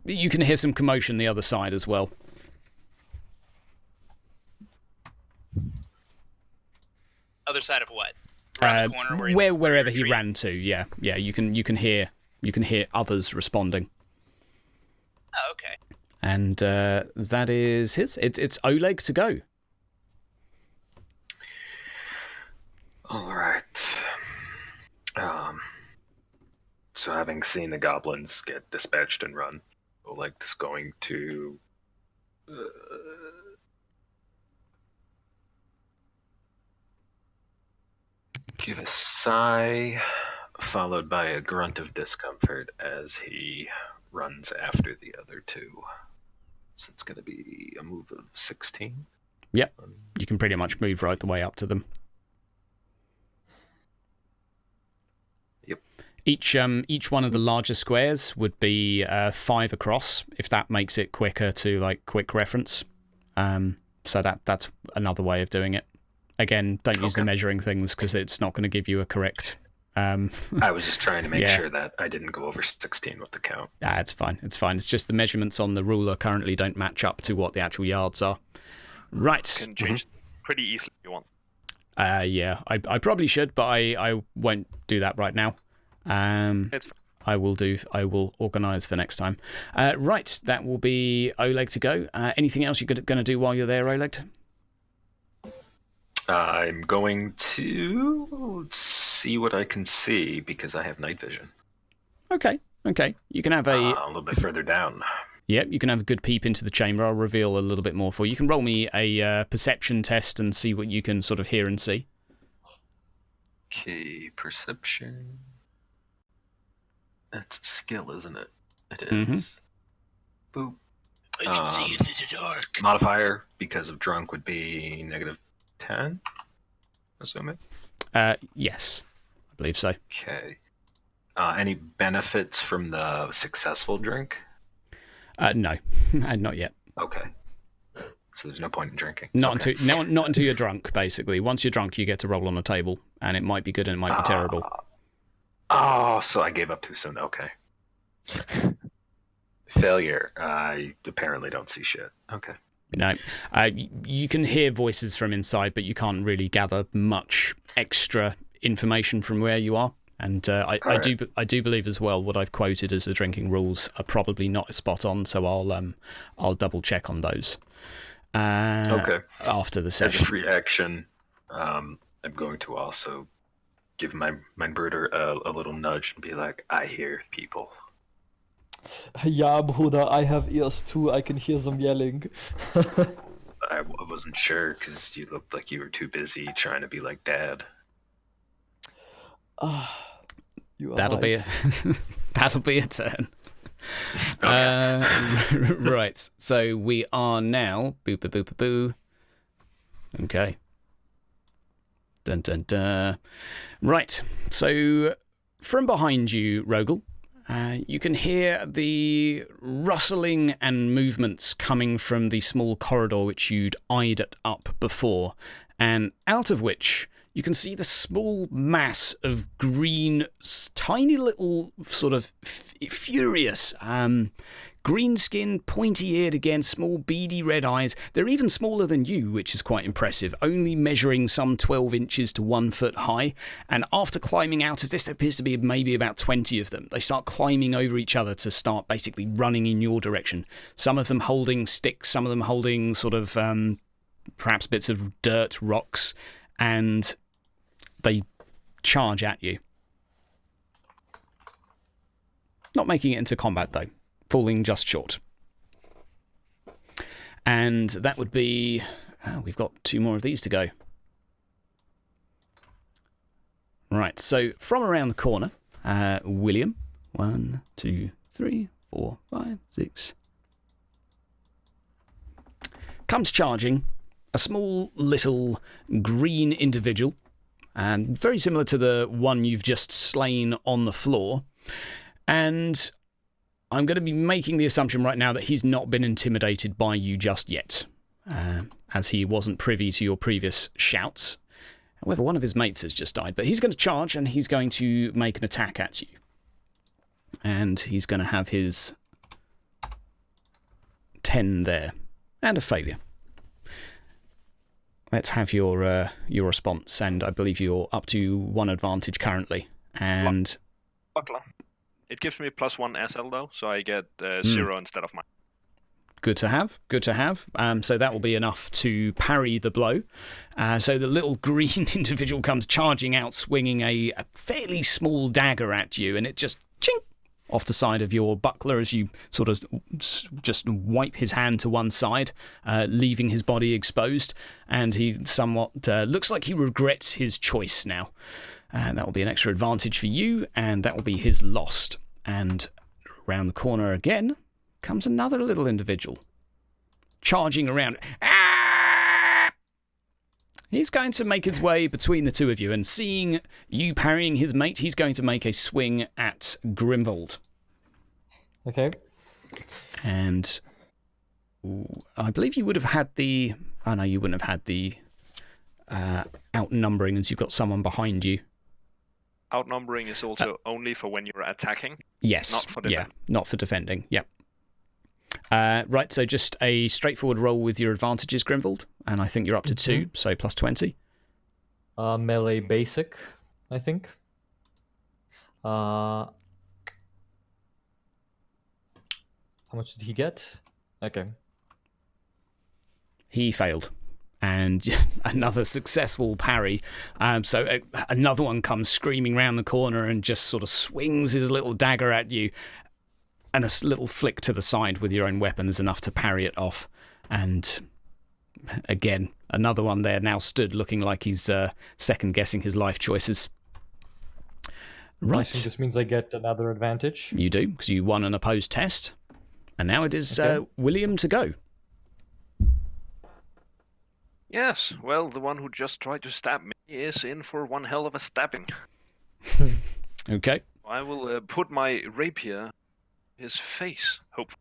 you can hear some commotion the other side as well. Other side of what? Around the corner Wherever he ran to, yeah. You can hear others responding. Oh, okay. And that is his. It's Oleg to go. All right. So having seen the goblins get dispatched and run, Oleg's going to give a sigh, followed by a grunt of discomfort as he runs after the other two. So it's going to be a move of 16. Yep. You can pretty much move right the way up to them. Yep. Each one of the larger squares would be 5 across, if that makes it quicker to like quick reference. So that's another way of doing it. Again, don't use the measuring things because it's not going to give you a correct. I was just trying to make sure that I didn't go over 16 with the count. It's fine. It's fine. It's just the measurements on the ruler currently don't match up to what the actual yards are. Right. You can change pretty easily if you want. Yeah, I probably should, but I won't do that right now. It's fine. I will organise for next time. Right, that will be Oleg to go. Anything else you're going to do while you're there, Oleg? I'm going to see what I can see because I have night vision. Okay. You can have a little bit further down. Yep, you can have a good peep into the chamber. I'll reveal a little bit more for you. You can roll me a perception test and see what you can sort of hear and see. Okay, perception. That's a skill, isn't it? It is. Boop. I can see in the dark. Modifier, because of drunk, would be -10, assuming? Yes, I believe so. Okay. Any benefits from the successful drink? No, not yet. Okay. So there's no point in drinking. Not until you're drunk, basically. Once you're drunk, you get to roll on a table, and it might be good and it might be terrible. Oh, so I gave up too soon. Okay. Failure. I apparently don't see shit. Okay. No. You can hear voices from inside, but you can't really gather much extra information from where you are. And I do believe as well what I've quoted as the drinking rules are probably not spot on, so I'll double check on those. After the session. As a free action, I'm going to also give my brother a little nudge and be like, I hear people. Yeah, Bruder, I have ears too. I can hear them yelling. I wasn't sure because you looked like you were too busy trying to be like Dad. That'll be a turn. Right, so we are now boo. Okay. Dun dun dun. Right, so from behind you, Rogel, you can hear the rustling and movements coming from the small corridor which you'd eyed up before, and out of which you can see the small mass of green, tiny little sort of furious, green skin, pointy-eared again, small beady red eyes. They're even smaller than you, which is quite impressive, only measuring some 12 inches to 1 foot high. And after climbing out of this, there appears to be maybe about 20 of them. They start climbing over each other to start basically running in your direction. Some of them holding sticks, some of them holding sort of perhaps bits of dirt, rocks, and they charge at you. Not making it into combat, though. Falling just short. And that would be... we've got 2 more of these to go. Right, so from around the corner, William. 1, 2, 3, 4, 5, 6. Comes charging. A small, little, green individual. And very similar to the one you've just slain on the floor. And I'm going to be making the assumption right now that he's not been intimidated by you just yet, as he wasn't privy to your previous shouts. However, one of his mates has just died, but he's going to charge and he's going to make an attack at you. And he's going to have his 10 there, and a failure. Let's have your response, and I believe you're up to 1 advantage currently. And Buckler. It gives me +1 SL though, so I get 0 instead of mine. Good to have. Good to have. So that will be enough to parry the blow. So the little green individual comes charging out, swinging a fairly small dagger at you, and it just chink off the side of your buckler as you sort of just wipe his hand to one side, leaving his body exposed. And he somewhat looks like he regrets his choice now. And that will be an extra advantage for you, and that will be his lost. And around the corner again comes another little individual, charging around. Ah! He's going to make his way between the two of you, and seeing you parrying his mate, he's going to make a swing at Grimvold. Okay. And I believe you would have had the... Oh, no, you wouldn't have had the outnumbering, as you've got someone behind you. Outnumbering is also only for when you're attacking? Yes. Not for defending? Yeah, not for defending, yep. Right, so just a straightforward roll with your advantages, Grimvold, and I think you're up to 2, so plus 20. Melee basic, I think. How much did he get? Okay. He failed. And another successful parry. So another one comes screaming round the corner and just sort of swings his little dagger at you. And a little flick to the side with your own weapon is enough to parry it off. And again, another one there now stood looking like he's second-guessing his life choices. Right. So this means I get another advantage. You do, because you won an opposed test. And now it is William to go. Yes, well, the one who just tried to stab me is in for one hell of a stabbing. Okay. I will put my rapier his face, hopefully.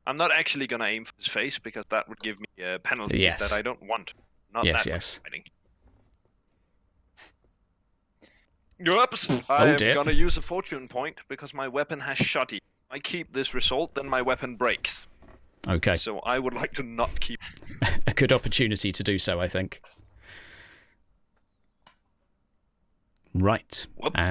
I'm not actually going to aim for his face, because that would give me penalties that I don't want. Not that exciting. Oops! I'm going to use a fortune point, because my weapon has shoddy. If I keep this result, then my weapon breaks. Okay. So I would like to not keep... A good opportunity to do so, I think. Right.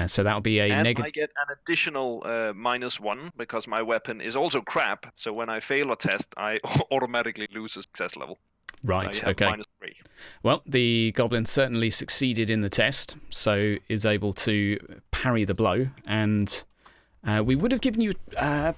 So that'll be a negative... I get an additional -1 because my weapon is also crap. So when I fail a test, I automatically lose a success level. Right, okay. -3. Well, the goblin certainly succeeded in the test, so is able to parry the blow. And we would have given you... I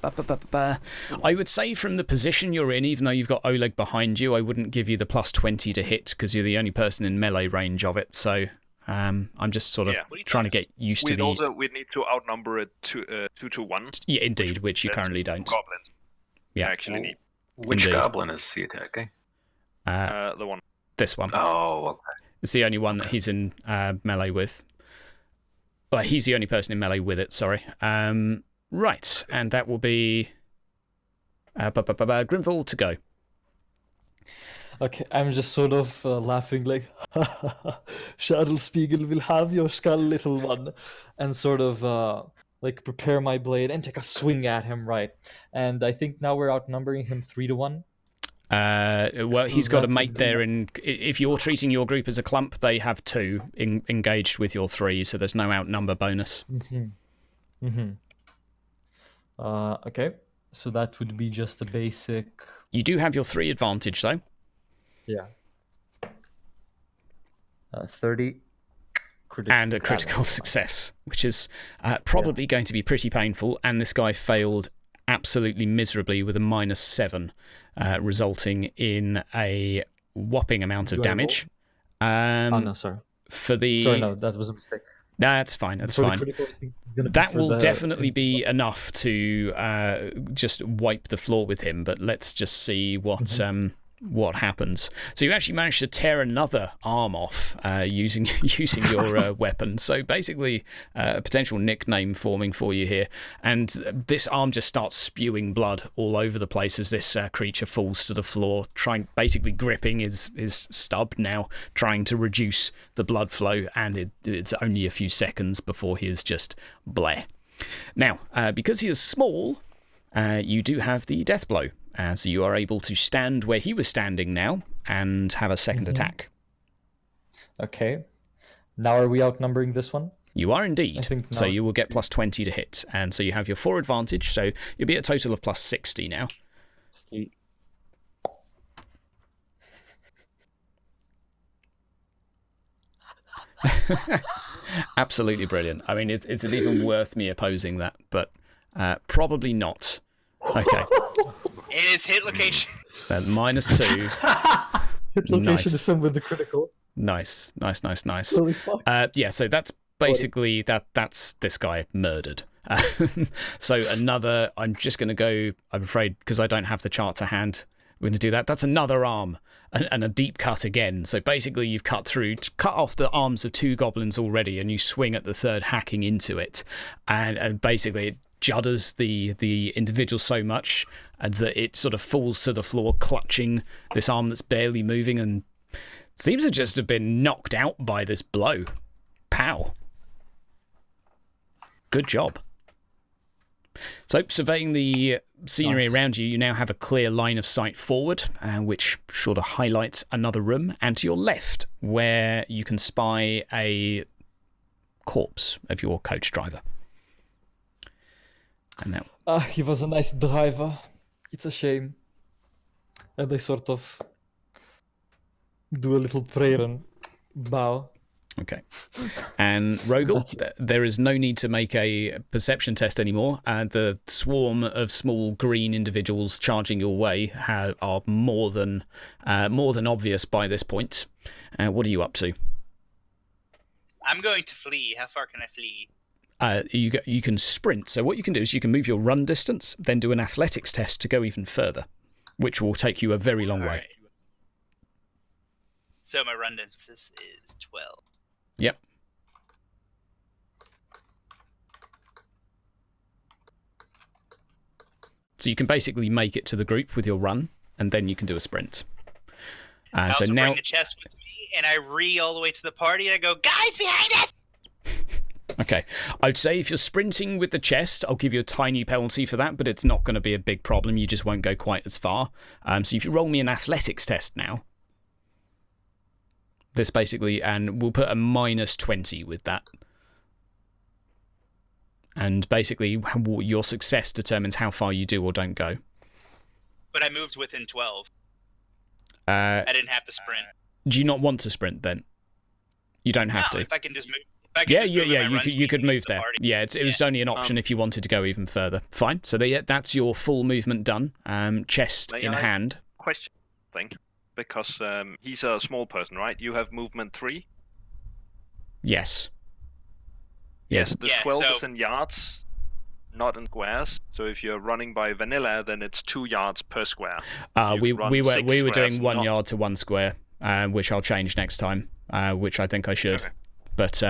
would say from the position you're in, even though you've got Oleg behind you, I wouldn't give you the +20 to hit because you're the only person in melee range of it. So... I'm just sort of trying to get used to the... We'd need to outnumber it 2 to 1. Yeah, indeed, which you currently don't. Goblins. Yeah. Actually need. Which goblin is he attacking? The one. This one. Oh, okay. It's the only one that he's in melee with. Well, he's the only person in melee with it, sorry. Right, and that will be... Grimvold to go. Okay, I'm just sort of laughing like, Shadow-Spiegel will have your skull, little one, and sort of like prepare my blade and take a swing at him, right? And I think now we're outnumbering him 3 to 1. Well, he's got a mate there, and if you're treating your group as a clump, they have 2 engaged with your 3, so there's no outnumber bonus. Okay, so that would be just a basic... You do have your 3 advantage, though. Yeah. 30. And a critical success, which is probably going to be pretty painful. And this guy failed absolutely miserably with a -7, resulting in a whopping amount of damage. Oh, no, sorry. Sorry, no, that was a mistake. No, that's fine. That's fine. That will definitely be enough to just wipe the floor with him. But let's just see what happens. So you actually managed to tear another arm off using your weapon. So basically, a potential nickname forming for you here. And this arm just starts spewing blood all over the place as this creature falls to the floor, basically gripping his stub now, trying to reduce the blood flow. And it's only a few seconds before he is just bleh. Now, because he is small, you do have the death blow. So you are able to stand where he was standing now and have a second attack. Okay. Now are we outnumbering this one? You are indeed. So you will get +20 to hit. And so you have your 4 advantage. So you'll be at a total of +60 now. Absolutely brilliant. I mean, is it even worth me opposing that? But probably not. Okay. It is hit location. -2. Hit location is some with the critical. Nice. Holy fuck. Yeah, so that's basically that's this guy murdered. So another, I'm just going to go, I'm afraid, because I don't have the chart to hand, We're going to do that. That's another arm and a deep cut again. So basically you've cut off the arms of 2 goblins already, and you swing at the third, hacking into it. And basically it judders the individual so much that it sort of falls to the floor, clutching this arm that's barely moving and seems to just have been knocked out by this blow. Pow. Good job. So, surveying the scenery around you, you now have a clear line of sight forward, which sort of highlights another room, and to your left, where you can spy a corpse of your coach driver. And now, He was a nice driver. It's a shame. And they sort of do a little prayer and bow. okay. And Rogel, there is no need to make a perception test anymore. The swarm of small green individuals charging your way are more than obvious by this point. What are you up to? I'm going to flee. How far can I flee? You can sprint. So what you can do is you can move your run distance, then do an athletics test to go even further, which will take you a very long way. Right. So my run distance is 12. Yep. So you can basically make it to the group with your run, and then you can do a sprint. I also so now, bring the chest with me, and I all the way to the party, and I go, guys, behind us! okay, I'd say if you're sprinting with the chest, I'll give you a tiny penalty for that, but it's not going to be a big problem. You just won't go quite as far. So if you roll me an athletics test now, this basically, and we'll put a -20 with that. And basically, your success determines how far you do or don't go. But I moved within 12. I didn't have to sprint. Do you not want to sprint then? You don't have to. If I can just move. You could move there. Yeah, it was only an option if you wanted to go even further. Fine. So that's your full movement done. Chest in hand. Question thing. Because he's a small person, right? You have movement 3? Yes. Yes, the 12 is in yards, not in squares. So if you're running by vanilla, then it's 2 yards per square. We were doing 1 yard to 1 square, which I'll change next time, which I think I should. Okay. But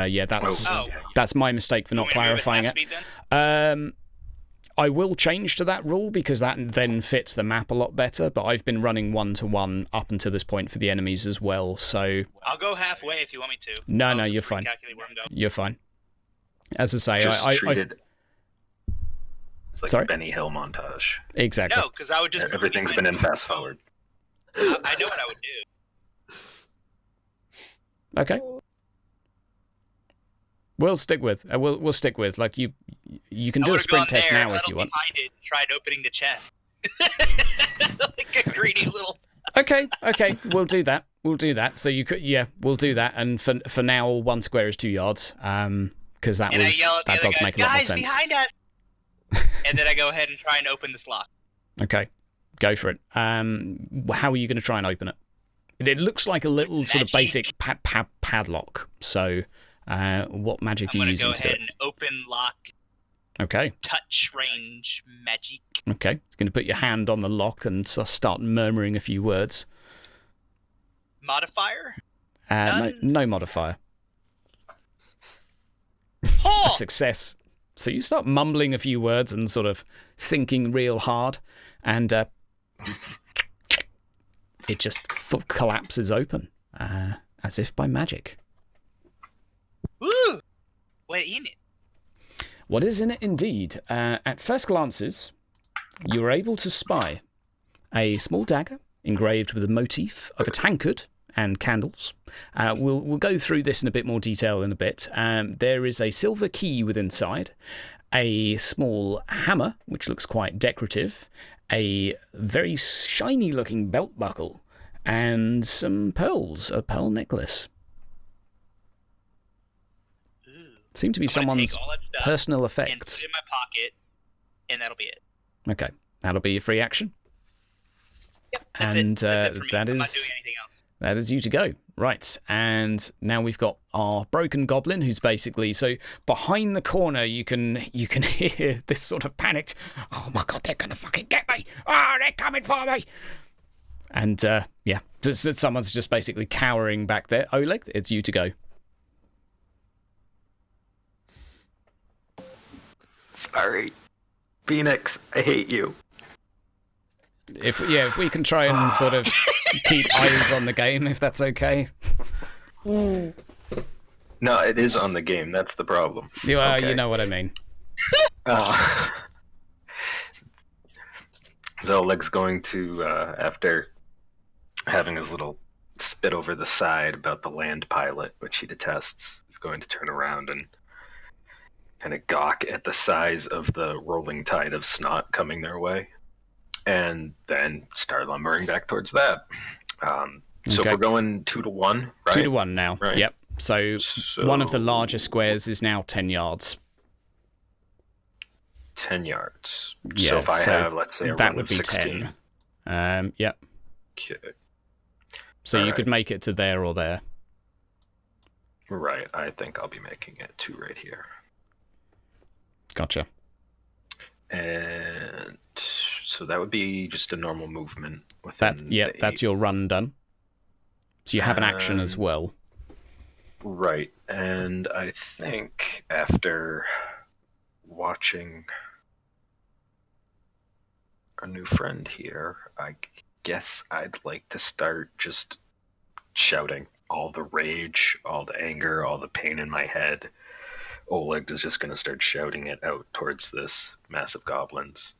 that's my mistake for not clarifying it. I will change to that rule because that then fits the map a lot better, but I've been running 1-to-1 up until this point for the enemies as well, so... I'll go halfway if you want me to. No, you're fine. You're fine. As I say, it's like a Benny Hill montage. Exactly. No, because I would just... Everything's been in fast forward. I know what I would do. Okay. We'll stick with. We'll stick with. Like you can do a sprint test now if you want. Behind it, tried opening the chest. Like a greedy little. Okay. We'll do that. So you could, we'll do that. And for now, 1 square is 2 yards. Because that does make a lot more sense. Behind us. And then I go ahead and try and open this lock. Okay, go for it. How are you going to try and open it? It looks like a little sort of basic padlock. So. What magic are you using to do it? I'm going to go ahead and open lock. Okay. Touch range magic. Okay. It's going to put your hand on the lock and start murmuring a few words. Modifier? No modifier. A success. So you start mumbling a few words and sort of thinking real hard, and it just collapses open, as if by magic. Woo! What's in it? What is in it, indeed? At first glances, you are able to spy a small dagger engraved with a motif of a tankard and candles. We'll go through this in a bit more detail in a bit. There is a silver key within inside, a small hammer, which looks quite decorative, a very shiny-looking belt buckle, and some pearls, a pearl necklace. Seem to be someone's personal effects. And put it in my pocket, and that'll be it. Okay, that'll be your free action. Yep, that's and that's it for me. that I'm is not doing anything else. That is you to go. Right, and now we've got our broken goblin, who's basically so behind the corner. You can hear this sort of panicked. Oh my god, they're gonna fucking get me! Oh, they're coming for me! And yeah, someone's just basically cowering back there. Oleg, it's you to go. Sorry, Phoenix, I hate you. If we can try and sort of keep eyes on the game, if that's okay. No, it is on the game. That's the problem. Okay. You know what I mean. So Oleg's going to, after having his little spit over the side about the land pilot, which he detests, is going to turn around and kind of gawk at the size of the rolling tide of snot coming their way, and then start lumbering back towards that. So if we're going 2 to 1, right? 2 to 1 now. Right. Yep. So one of the larger squares is now 10 yards. 10 yards. Yeah, so if I have, let's say, a that run would of be 16. 10. Yep. Okay. So you Alright. could make it to there or there. Right. I think I'll be making it 2 right here. Gotcha. And so that would be just a normal movement. Within That's your run done. So you have an action as well. Right. And I think after watching our new friend here, I guess I'd like to start just shouting all the rage, all the anger, all the pain in my head. Oleg is just going to start shouting it out towards this mass of goblins.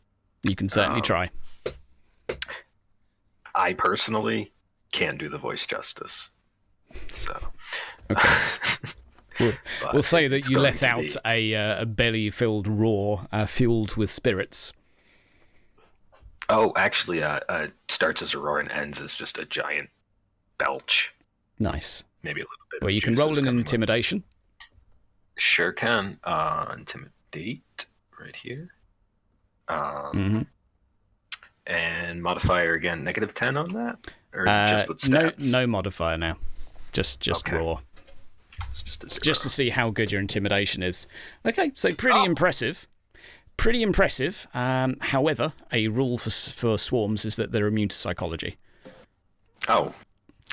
You can certainly try. I personally can't do the voice justice. So, okay. We'll say that you let out a belly-filled roar fueled with spirits. Oh, actually, starts as a roar and ends as just a giant belch. Nice. Maybe a little bit. Well, you can roll an intimidation. Sure can. Intimidate right here. And modifier again, -10 on that? Or is it just with stats? No modifier now. Just Okay. raw. It's Just to see how good your intimidation is. Okay, so pretty impressive. Pretty impressive. However, a rule for swarms is that they're immune to psychology. Oh, all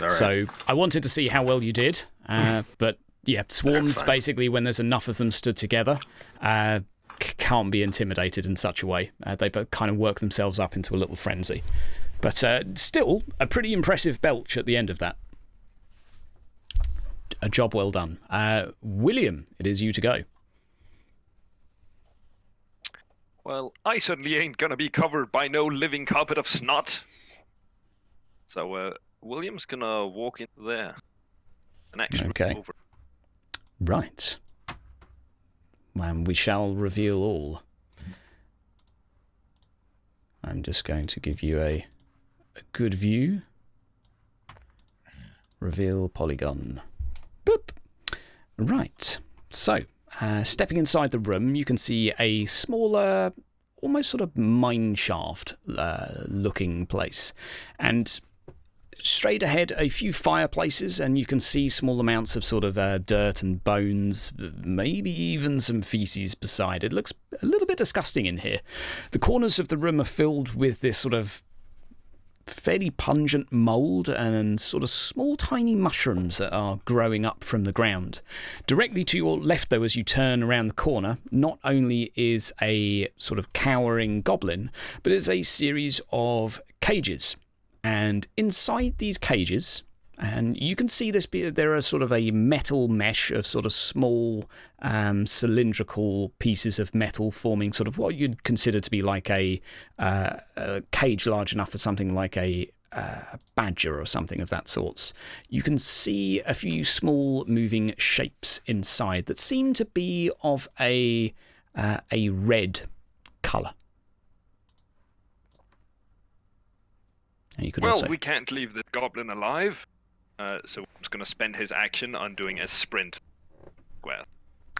right. So I wanted to see how well you did, but yeah, swarms basically, when there's enough of them stood together, can't be intimidated in such a way. They kind of work themselves up into a little frenzy. But still, a pretty impressive belch at the end of that. A job well done. William, it is you to go. Well, I certainly ain't gonna be covered by no living carpet of snot. So, William's gonna walk into there. An action Okay. over. Right. And we shall reveal all. I'm just going to give you a good view. Reveal polygon. Boop. Right. So, stepping inside the room, you can see a smaller, almost sort of mine shaft looking place. And straight ahead, a few fireplaces, and you can see small amounts of sort of dirt and bones, maybe even some feces beside. It looks a little bit disgusting in here. The corners of the room are filled with this sort of fairly pungent mould and sort of small tiny mushrooms that are growing up from the ground. Directly to your left, though, as you turn around the corner, not only is a sort of cowering goblin, but is a series of cages. And inside these cages, and you can see this, there are sort of a metal mesh of sort of small cylindrical pieces of metal forming sort of what you'd consider to be like a cage large enough for something like a badger or something of that sorts. You can see a few small moving shapes inside that seem to be of a red colour. Well, we can't leave the goblin alive, so I'm just going to spend his action on doing a sprint square.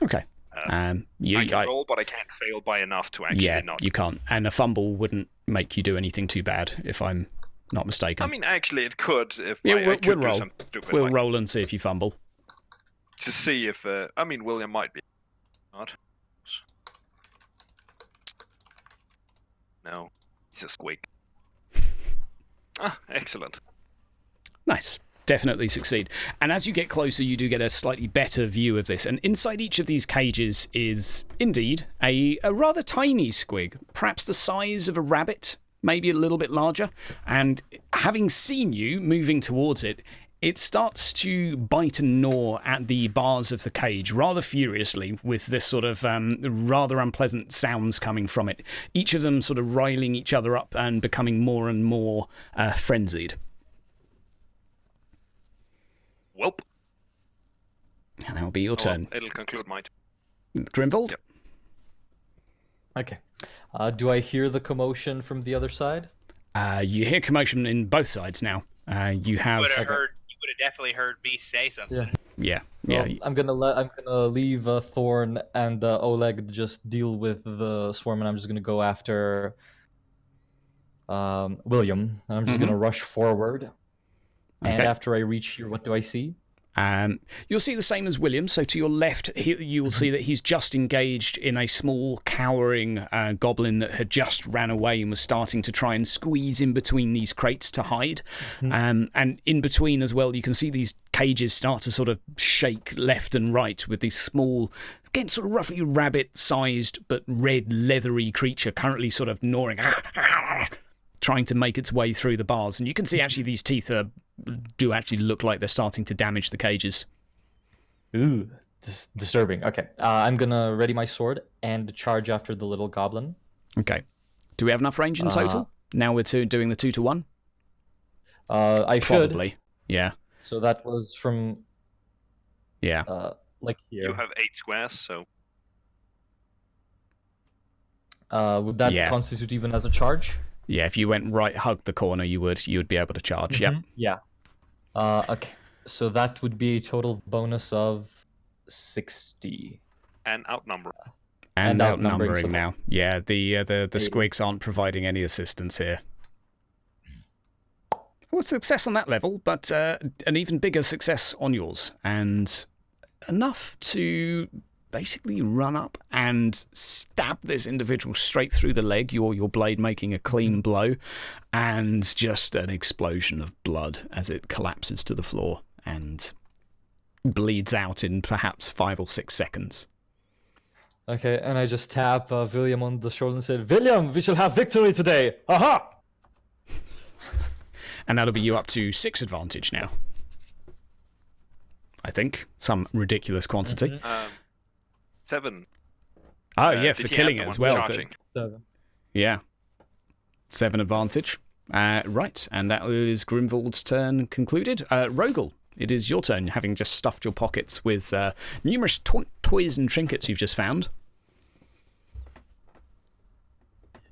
Okay. I can roll, but I can't fail by enough to actually not. You can't. And a fumble wouldn't make you do anything too bad, if I'm not mistaken. I mean, actually, it could if yeah, I could do something stupid. We'll roll and see if you fumble. To see if... I mean, William might be... Not. No. He's a squeak. Ah, excellent. Nice. Definitely succeed. And as you get closer, you do get a slightly better view of this. And inside each of these cages is, indeed, a rather tiny squig, perhaps the size of a rabbit, maybe a little bit larger. And having seen you moving towards it, it starts to bite and gnaw at the bars of the cage rather furiously, with this sort of rather unpleasant sounds coming from it, each of them sort of riling each other up and becoming more and more frenzied. Welp. And that'll be your turn. It'll conclude my turn. Grimvold? Yep. Okay. Do I hear the commotion from the other side? You hear commotion in both sides now. You have... You would have definitely heard me say something. Yeah. Yeah. Well, I'm gonna leave Thorn and Oleg just deal with the swarm, and I'm just gonna go after William. And I'm just gonna rush forward. And Okay. after I reach here, what do I see? You'll see the same as William. So to your left, you'll see that he's just engaged in a small, cowering goblin that had just ran away and was starting to try and squeeze in between these crates to hide. And in between as well, you can see these cages start to sort of shake left and right with these small, again, sort of roughly rabbit-sized but red, leathery creature currently sort of gnawing, trying to make its way through the bars. And you can see actually these teeth do actually look like they're starting to damage the cages. Ooh, disturbing. Okay, I'm gonna ready my sword and charge after the little goblin. Okay. Do we have enough range in total? Now we're doing the 2-to-1? I Probably. should. Yeah. So that was from Yeah. like here. You have 8 squares, so Would that Yeah. constitute even as a charge? Yeah, if you went right, hug the corner, you would be able to charge. Yep. Yeah. Okay. So that would be a total bonus of 60. and outnumber. And outnumbering, outnumbering so now. that's Yeah, the 80. squigs aren't providing any assistance here. Well, success on that level, but an even bigger success on yours. And enough to basically run up and stab this individual straight through the leg, your blade making a clean blow, and just an explosion of blood as it collapses to the floor and bleeds out in perhaps 5 or 6 seconds. Okay, and I just tap William on the shoulder and say, William, we shall have victory today! Aha! And that'll be you up to 6 advantage now. I think. Some ridiculous quantity. 7. Oh, yeah, Did for he have killing the it as one well. charging? 7. Yeah. 7 advantage. Right, and that is Grimvold's turn concluded. Rogel, it is your turn, having just stuffed your pockets with numerous toys and trinkets you've just found.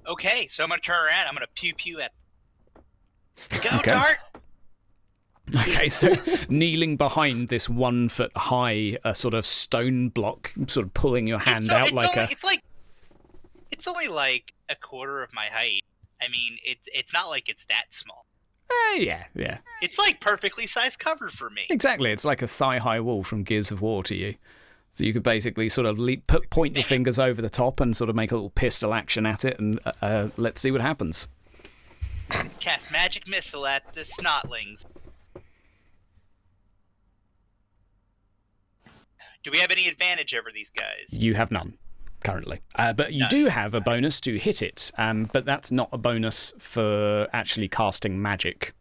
Okay, so I'm gonna turn around. I'm gonna pew pew at. Go Okay. dart! Okay, so kneeling behind this 1 foot high sort of stone block, sort of pulling your hand out like a... It's only like a quarter of my height. I mean, it's not like it's that small. Yeah. It's like perfectly sized cover for me. Exactly, it's like a thigh-high wall from Gears of War to you. So you could basically sort of point your fingers over the top and sort of make a little pistol action at it, and let's see what happens. Cast magic missile at the snotlings. Do we have any advantage over these guys? You have none, currently. But you do have a bonus to hit it, but that's not a bonus for actually casting magic.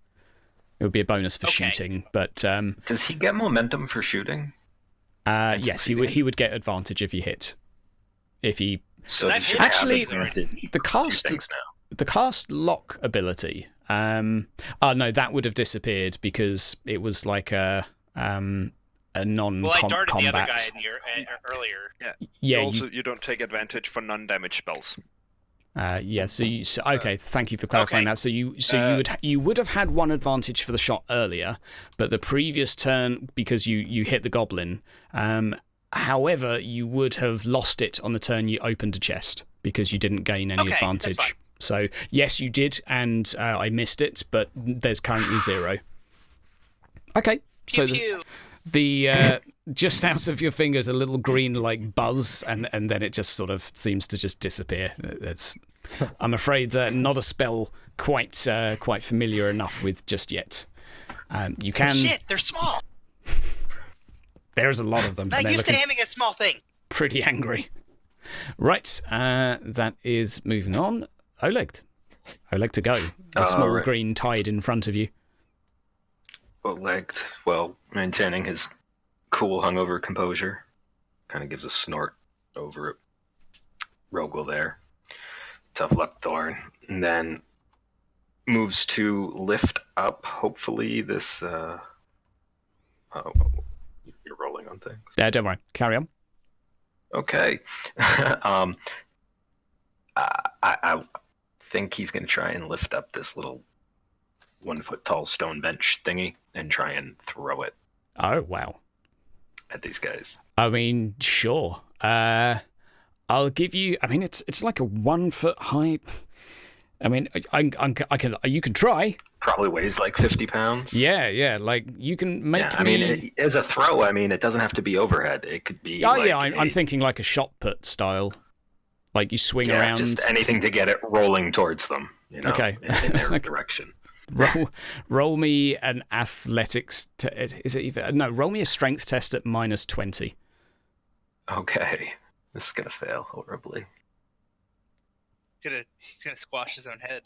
It would be a bonus for shooting, but... Does he get momentum for shooting? Yes, he would get advantage if he hit. If he... So I've hit Actually, the the cast lock ability... no, that would have disappeared because it was like a non-combat... Well, I darted the other guy earlier. Yeah, You don't take advantage for non-damage spells. Okay, thank you for clarifying that. So you would have had 1 advantage for the shot earlier, but the previous turn, because you hit the goblin, however, you would have lost it on the turn you opened a chest because you didn't gain any advantage. That's fine. So yes, you did, and I missed it, but there's currently 0. Okay, so Pew. the just out of your fingers a little green like buzz, and then it just sort of seems to just disappear. It's I'm afraid not a spell quite familiar enough with just yet. You can. Shit, they're small. There's a lot of them. Not And used to they're having a small thing. pretty angry. Right, that is moving on. Oleg to go. The small right. green tide in front of you. Oleg, well, maintaining his cool, hungover composure, kind of gives a snort over it. Rogue will there. Tough luck, Thorn. And then moves to lift up, hopefully, this. Oh, you're rolling on things. Yeah, don't worry. Carry on. Okay. I think he's going to try and lift up this little 1 foot tall stone bench thingy and try and throw it Oh, wow. at these guys. I mean, sure. I'll give you. I mean, it's like a 1 foot high. I mean, I can. You can try. Probably weighs like 50 pounds. Yeah. Like you can make. Yeah, I mean, as a throw, I mean, it doesn't have to be overhead. It could be. Oh like yeah, I'm thinking like a shot put style. Like you swing around. Just anything to get it rolling towards them. You know, Okay. in their direction. Roll me an athletics. Is it even? No, roll me a strength test at -20. Okay, this is gonna fail horribly. He's gonna squash his own head.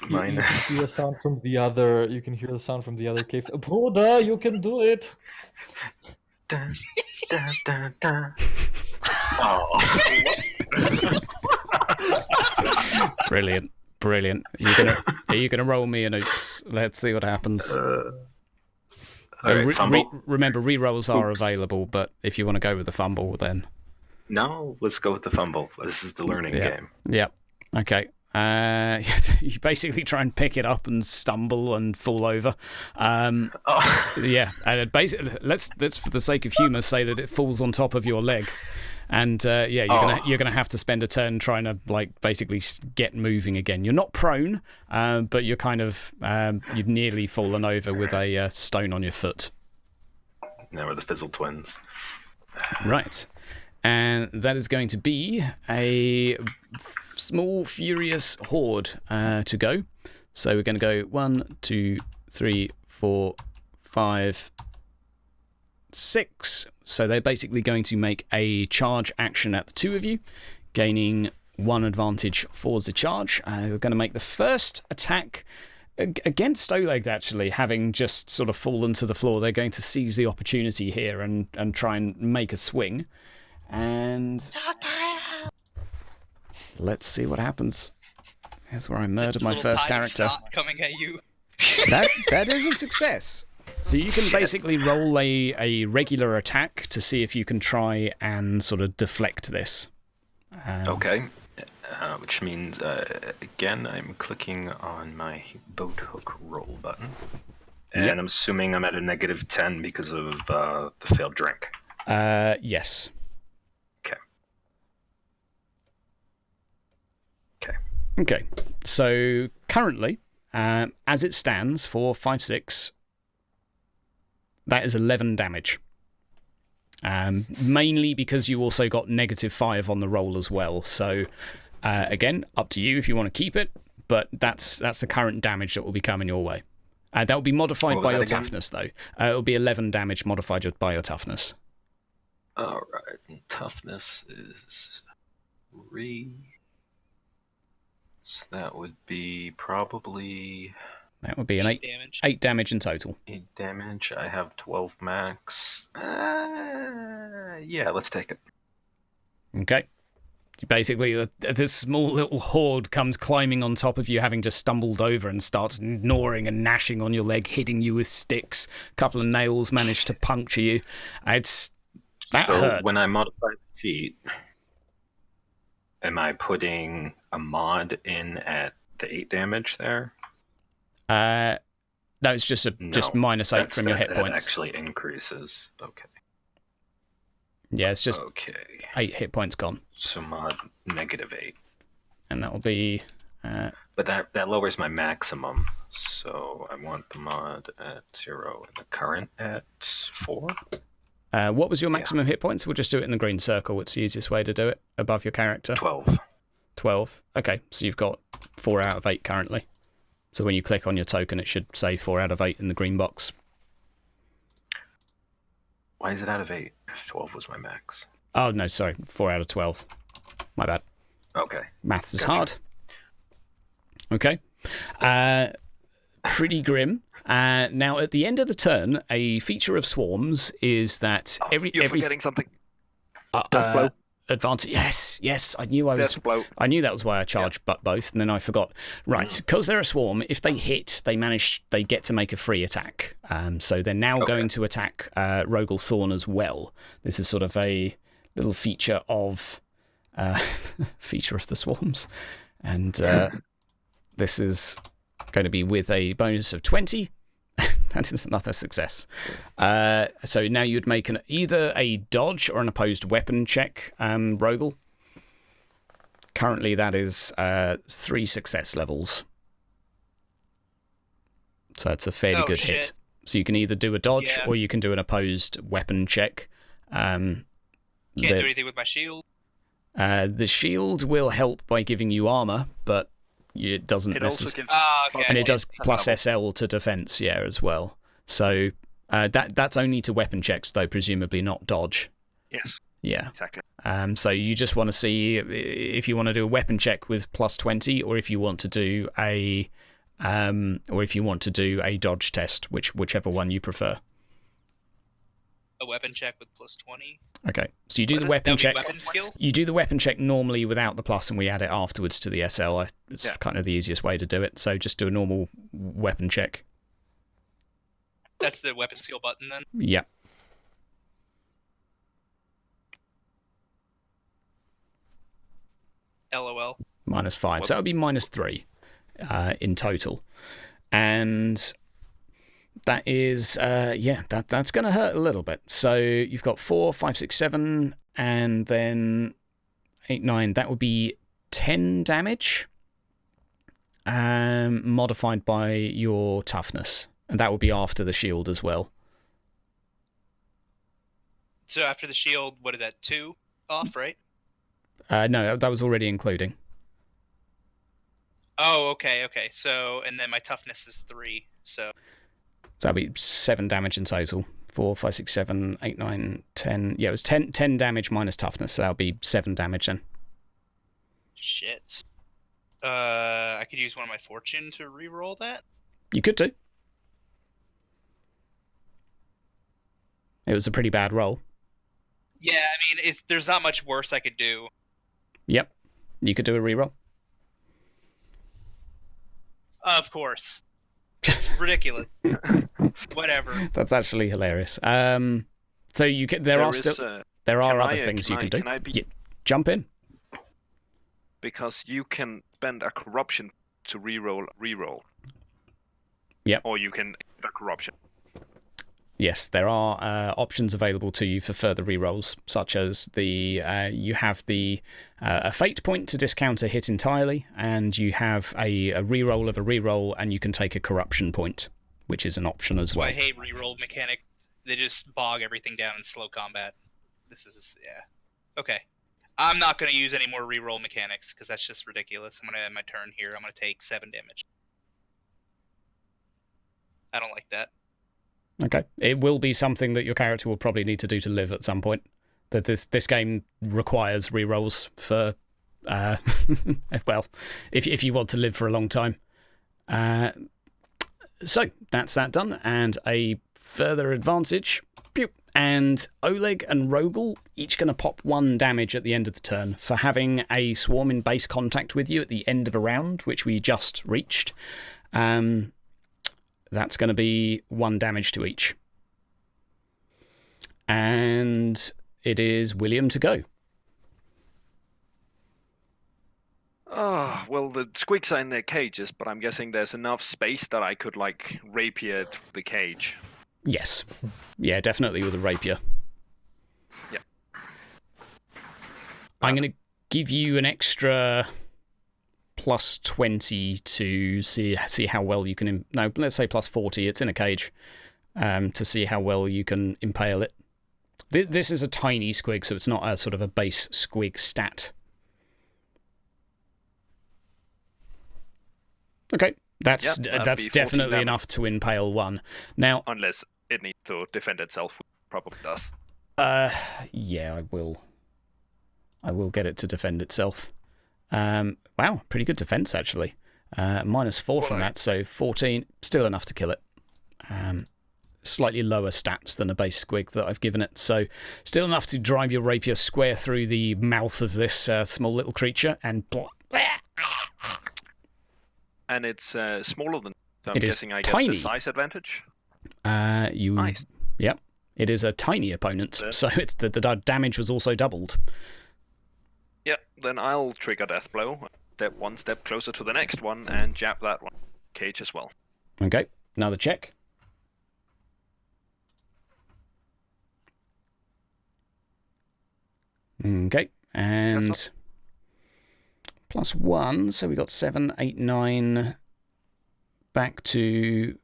You can hear a sound from the other. You can hear the sound from the other cave. Bruder, you can do it. Dun, dun, dun, dun. Oh. Brilliant. Are you gonna roll me an oops? Let's see what happens. All right, fumble. Remember, rerolls are available, but if you want to go with the fumble, then No, let's go with the fumble. This is the learning game. yeah. Okay. You basically try and pick it up and stumble and fall over. Yeah, and basically, let's for the sake of humour say that it falls on top of your leg, and you're gonna have to spend a turn trying to like basically get moving again. You're not prone, but you're kind of you've nearly fallen over with a stone on your foot. Now we're the Fizzle twins. Right. And that is going to be a small furious horde to go. So we're going to go 1, 2, 3, 4, 5, 6. So they're basically going to make a charge action at the two of you, gaining 1 advantage for the charge. They're going to make the first attack against Oleg, actually, having just sort of fallen to the floor. They're going to seize the opportunity here and try and make a swing. And let's see what happens. That's where I murdered my first character. Coming at you. That is a success. So you can basically roll a regular attack to see if you can try and sort of deflect this. Okay. Which means, again, I'm clicking on my boat hook roll button. And Yep. I'm assuming I'm at a -10 because of the failed drink. Yes. Okay, so currently, as it stands for 5/6, that is 11 damage. Mainly because you also got -5 on the roll as well. So, again, up to you if you want to keep it, but that's the current damage that will be coming your way. That will be modified by your toughness, though. It will be 11 damage modified by your toughness. All right, and toughness is 3. So that would be probably... That would be an 8 damage. 8 damage in total. 8 damage. I have 12 max. Yeah, let's take it. Okay. Basically, this small little horde comes climbing on top of you, having just stumbled over, and starts gnawing and gnashing on your leg, hitting you with sticks. A couple of nails manage to puncture you. That hurt. When I modify the feat, am I putting a mod in at the 8 damage there? No, it's just just -8 from your hit points. That actually increases. Okay. Yeah, it's just okay. 8 hit points gone. So mod -8. And that will be... But that lowers my maximum. So I want the mod at 0 and the current at 4. what was your maximum hit points? We'll just do it in the green circle. It's the easiest way to do it. Above your character. 12. 12. Okay, so you've got 4 out of 8 currently. So when you click on your token, it should say 4 out of 8 in the green box. Why is it out of 8? 12 was my max. Oh, no, sorry. 4 out of 12. My bad. Okay. Maths is hard. Okay. Pretty grim. Now, at the end of the turn, a feature of swarms is that You're forgetting something. Death blow. Advantage. Yes. I knew Death blow. I knew that was why I charged but both, and then I forgot. Right, because they're a swarm. If they hit, they get to make a free attack. So they're now going to attack Rogel Thorn as well. This is sort of a little feature of the swarms, and this is going to be with a bonus of 20. That is another success. So now you'd make either a dodge or an opposed weapon check, Rogel. Currently that is 3 success levels. So it's a fairly good hit. So you can either do a dodge or you can do an opposed weapon check. Can't do anything with my shield. The shield will help by giving you armor, but it doesn't necessarily. And it does plus SL to defense, as well. So that's only to weapon checks, though, presumably not dodge. Yes. Yeah. Exactly. So you just want to see if you want to do a weapon check with plus 20, or if you want to do a dodge test, whichever one you prefer. A weapon check with plus 20. Okay, so you do the weapon check. Weapon skill? You do the weapon check normally without the plus, and we add it afterwards to the SL. It's kind of the easiest way to do it. So just do a normal weapon check. That's the weapon skill button then? Yeah. LOL. -5. So that would be -3 in total. And that is, that's going to hurt a little bit. So you've got 4, 5, 6, 7, and then 8, 9. That would be 10 damage, modified by your toughness. And that would be after the shield as well. So after the shield, what is that, 2 off, right? No, that was already including. Oh, okay. So, and then my toughness is 3, so that'll be 7 damage in total. 4, 5, 6, 7, 8, 9, 10. Yeah, it was 10 damage minus toughness, so that'll be 7 damage then. Shit. I could use one of my fortune to re-roll that? You could do. It was a pretty bad roll. Yeah, I mean, there's not much worse I could do. Yep. You could do a re-roll. Of course. It's ridiculous. Whatever. That's actually hilarious. So you can, there are other things you can do. Jump in. Because you can spend a corruption to re-roll. Yeah. Or you can get a corruption. Yes, there are options available to you for further rerolls, such as you have a fate point to discount a hit entirely, and you have a reroll of a reroll, and you can take a corruption point, which is an option as well. I hate reroll mechanic. They just bog everything down in slow combat. This is okay. I'm not going to use any more reroll mechanics because that's just ridiculous. I'm going to end my turn here. I'm going to take 7 damage. I don't like that. Okay. It will be something that your character will probably need to do to live at some point. That this game requires rerolls for, well, if you want to live for a long time. So that's that done, and a further advantage. Pew. And Oleg and Rogel each going to pop 1 damage at the end of the turn for having a swarm in base contact with you at the end of a round, which we just reached. That's going to be 1 damage to each. And it is William to go. Well, the squigs are in their cages, but I'm guessing there's enough space that I could, rapier the cage. Yes. Yeah, definitely with a rapier. Yeah. I'm going to give you an extra plus 20 to see how well you can... No, let's say plus 40. It's in a cage. To see how well you can impale it. This is a tiny squig, so it's not a sort of a base squig stat. Okay, that's that'd that's be 14 definitely damage. enough to impale one. Now, Unless it needs to defend itself, which it probably does. yeah, I will get it to defend itself. Wow, pretty good defense actually. -4 from that, so 14, still enough to kill it. Slightly lower stats than a base squig that I've given it, so still enough to drive your rapier square through the mouth of this small little creature and. And it's smaller than. So I'm It is guessing I tiny. get the size advantage. Nice. Yep. It is a tiny opponent, so it's the damage was also doubled. Yeah, then I'll trigger Death Blow. Step one step closer to the next one and jab that one. Cage as well. Okay, another check. Okay, and +1, so we got 7, 8, 9, back to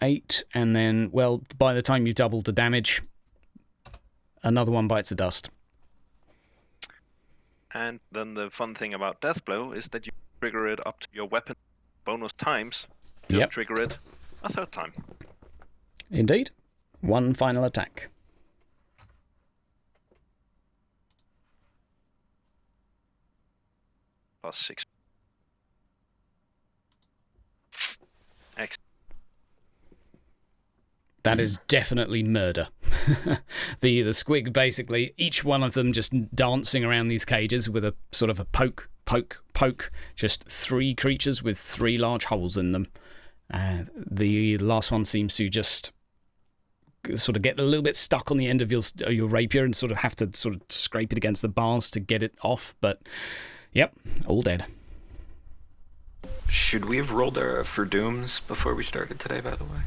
8, and then, well, by the time you doubled the damage, another one bites the dust. And then the fun thing about Death Blow is that you trigger it up to your weapon bonus times. Just Yep. trigger it a third time. Indeed. One final attack. +6. Excellent. That is definitely murder. The squig, basically, each one of them just dancing around these cages with a sort of a poke, poke, poke. Just 3 creatures with 3 large holes in them. The last one seems to just sort of get a little bit stuck on the end of your rapier and sort of have to sort of scrape it against the bars to get it off. But, yep, all dead. Should we have rolled for dooms before we started today, by the way?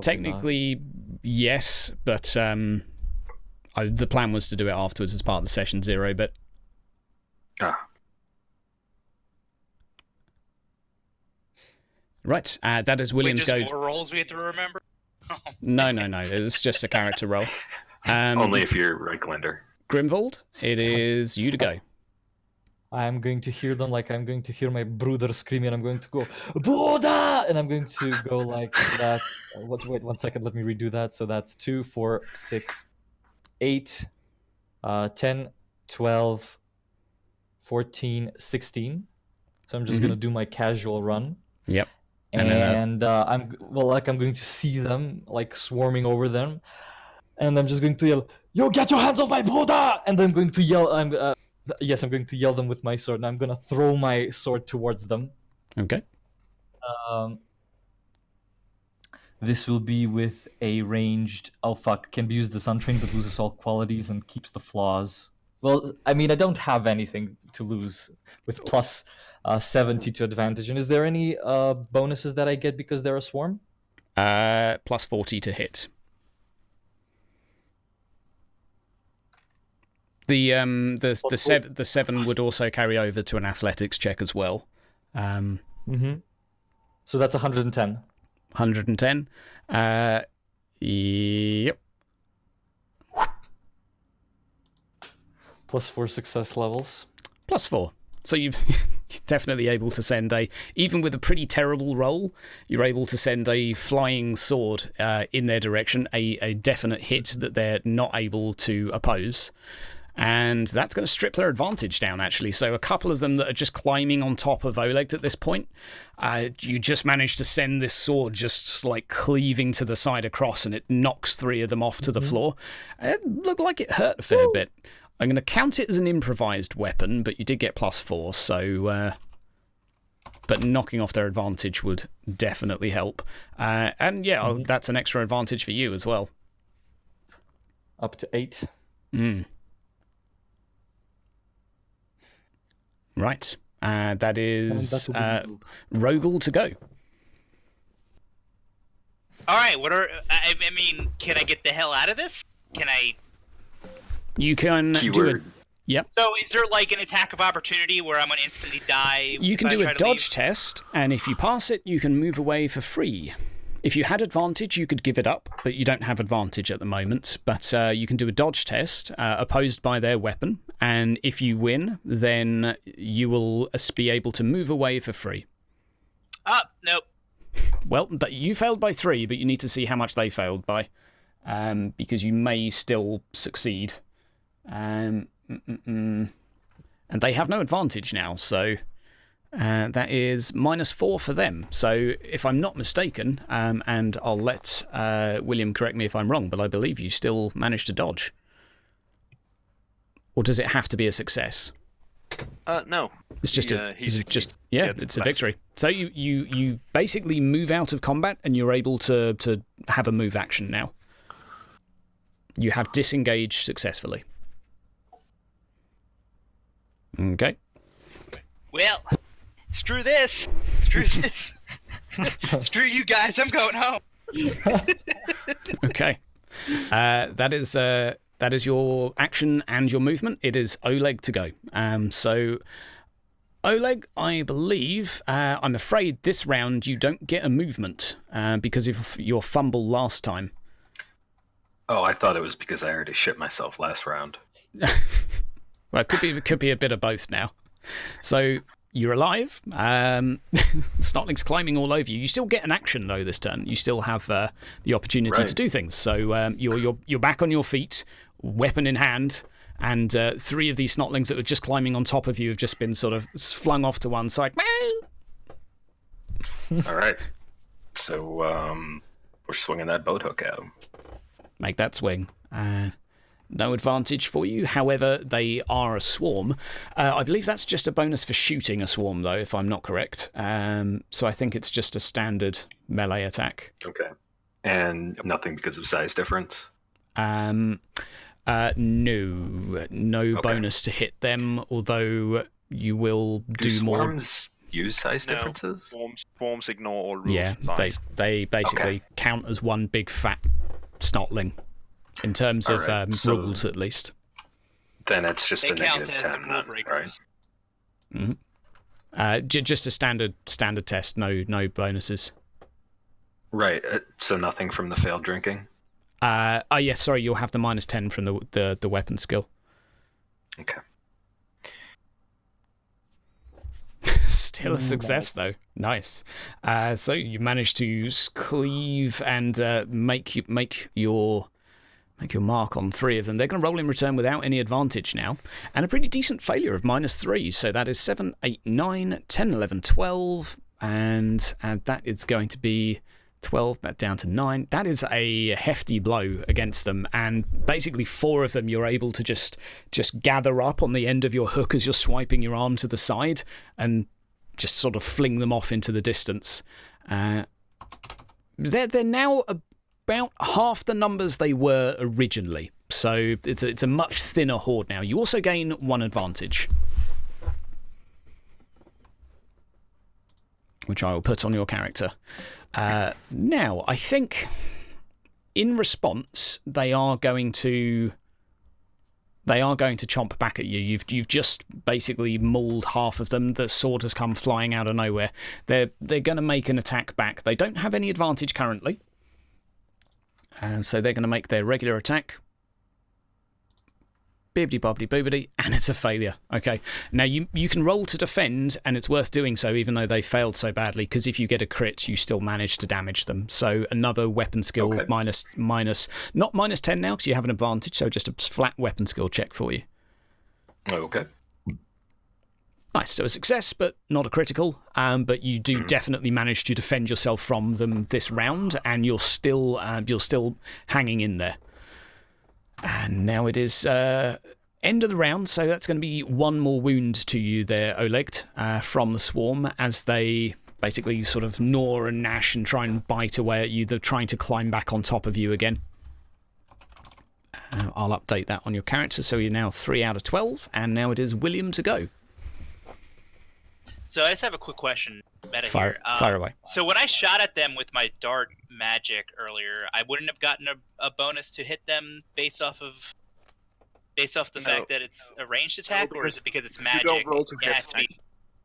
Technically, yes, but the plan was to do it afterwards as part of the session 0, but... Right, that is William's go. More rolls we have to remember? No, it was just a character roll. Only if you're Reiklander. Grimwald, it is you to go. I'm going to hear them like I'm going to hear my brother screaming. I'm going to go, Buddha! And I'm going to go like that. Wait 1 second, let me redo that. So that's 2, 4, 6, 8, 10, 12, 14, 16. So I'm just going to do my casual run. Yep. And I'm going to see them like swarming over them. And I'm just going to yell, "You get your hands off my Buddha!" And I'm going to yell, Yes, I'm going to yell them with my sword, and I'm going to throw my sword towards them. Okay. This will be with a ranged... Oh, fuck. Can be used as untrained, but loses all qualities and keeps the flaws. Well, I mean, I don't have anything to lose with plus 70 to advantage. And is there any bonuses that I get because they're a swarm? Plus 40 to hit. The 7 would also carry over to an athletics check as well. So that's 110. 110. Yep. Plus 4 success levels. Plus 4. So you're definitely able to send even with a pretty terrible roll, you're able to send a flying sword in their direction, a definite hit that they're not able to oppose. And that's going to strip their advantage down, actually. So a couple of them that are just climbing on top of Oleg at this point, you just managed to send this sword just like cleaving to the side across, and it knocks 3 of them off to the floor. It looked like it hurt a fair bit. I'm going to count it as an improvised weapon, but you did get plus 4, so... but knocking off their advantage would definitely help. And yeah, that's an extra advantage for you as well. Up to 8. Right. That is Rogel to go. All right. I mean, can I get the hell out of this? Can I? You can Keyword. do it. Yep. So is there like an attack of opportunity where I'm going to instantly die? You can if I do try a to dodge leave? test, and if you pass it, you can move away for free. If you had advantage, you could give it up, but you don't have advantage at the moment. But you can do a dodge test opposed by their weapon, and if you win, then you will be able to move away for free. Nope. Well, you failed by 3, but you need to see how much they failed by, because you may still succeed. And they have no advantage now, so that is -4 for them. So if I'm not mistaken, and I'll let William correct me if I'm wrong, but I believe you still managed to dodge. Or does it have to be a success? No. It's just it's a victory. So you basically move out of combat and you're able to have a move action now. You have disengaged successfully. Okay. Well, screw this. Screw this. Screw you guys. I'm going home. Okay. That is your action and your movement. It is Oleg to go. So, Oleg, I believe, I'm afraid this round you don't get a movement because of your fumble last time. Oh, I thought it was because I already shit myself last round. Well, it could be a bit of both now. So, you're alive. Snotling's climbing all over you. You still get an action, though, this turn. You still have the opportunity to do things. So, you're back on your feet, weapon in hand, and 3 of these Snotlings that were just climbing on top of you have just been sort of flung off to one side. All right. So, we're swinging that boat hook at them. Make that swing. No advantage for you. However, they are a swarm. I believe that's just a bonus for shooting a swarm, though, if I'm not correct. So I think it's just a standard melee attack. Okay. And nothing because of size difference? No bonus to hit them, although you will do more. Swarms use size differences? Swarms ignore all rules. Yeah, they basically count as one big fat snotling. In terms of rules, at least. Then it's just a count negative as 10, rule breakers. Right? Mm-hmm. Just a standard test, no bonuses. Right, so nothing from the failed drinking? Yes, sorry, you'll have the -10 from the weapon skill. Okay. Still a success, though. Nice. So you managed to cleave and make your mark on 3 of them. They're going to roll in return without any advantage now. And a pretty decent failure of -3. So that is 7, 8, 9, 10, 11, 12. And that is going to be 12 back down to 9. That is a hefty blow against them. And basically 4 of them you're able to just gather up on the end of your hook as you're swiping your arm to the side and just sort of fling them off into the distance. They're now about half the numbers they were originally. So it's a much thinner horde now. You also gain 1 advantage, which I will put on your character. Now, I think in response, they are going to chomp back at you. You've just basically mauled half of them. The sword has come flying out of nowhere. They're going to make an attack back. They don't have any advantage currently. So they're going to make their regular attack. Bibbidi bobbidi boobidi, and it's a failure. Okay, now you can roll to defend, and it's worth doing so even though they failed so badly, because if you get a crit, you still manage to damage them. So another weapon skill minus, not -10 now because you have an advantage, so just a flat weapon skill check for you. Okay. Nice, so a success, but not a critical. But you do definitely manage to defend yourself from them this round, and you're still hanging in there. And now it is end of the round, so that's going to be 1 more wound to you there, Oleg, from the swarm, as they basically sort of gnaw and gnash and try and bite away at you. They're trying to climb back on top of you again. I'll update that on your character, so you're now 3 out of 12, and now it is William to go. So I just have a quick question. Fire away. So when I shot at them with my dart magic earlier, I wouldn't have gotten a bonus to hit them based off the fact that it's a ranged attack, or is it because it's magic? You don't roll to hit.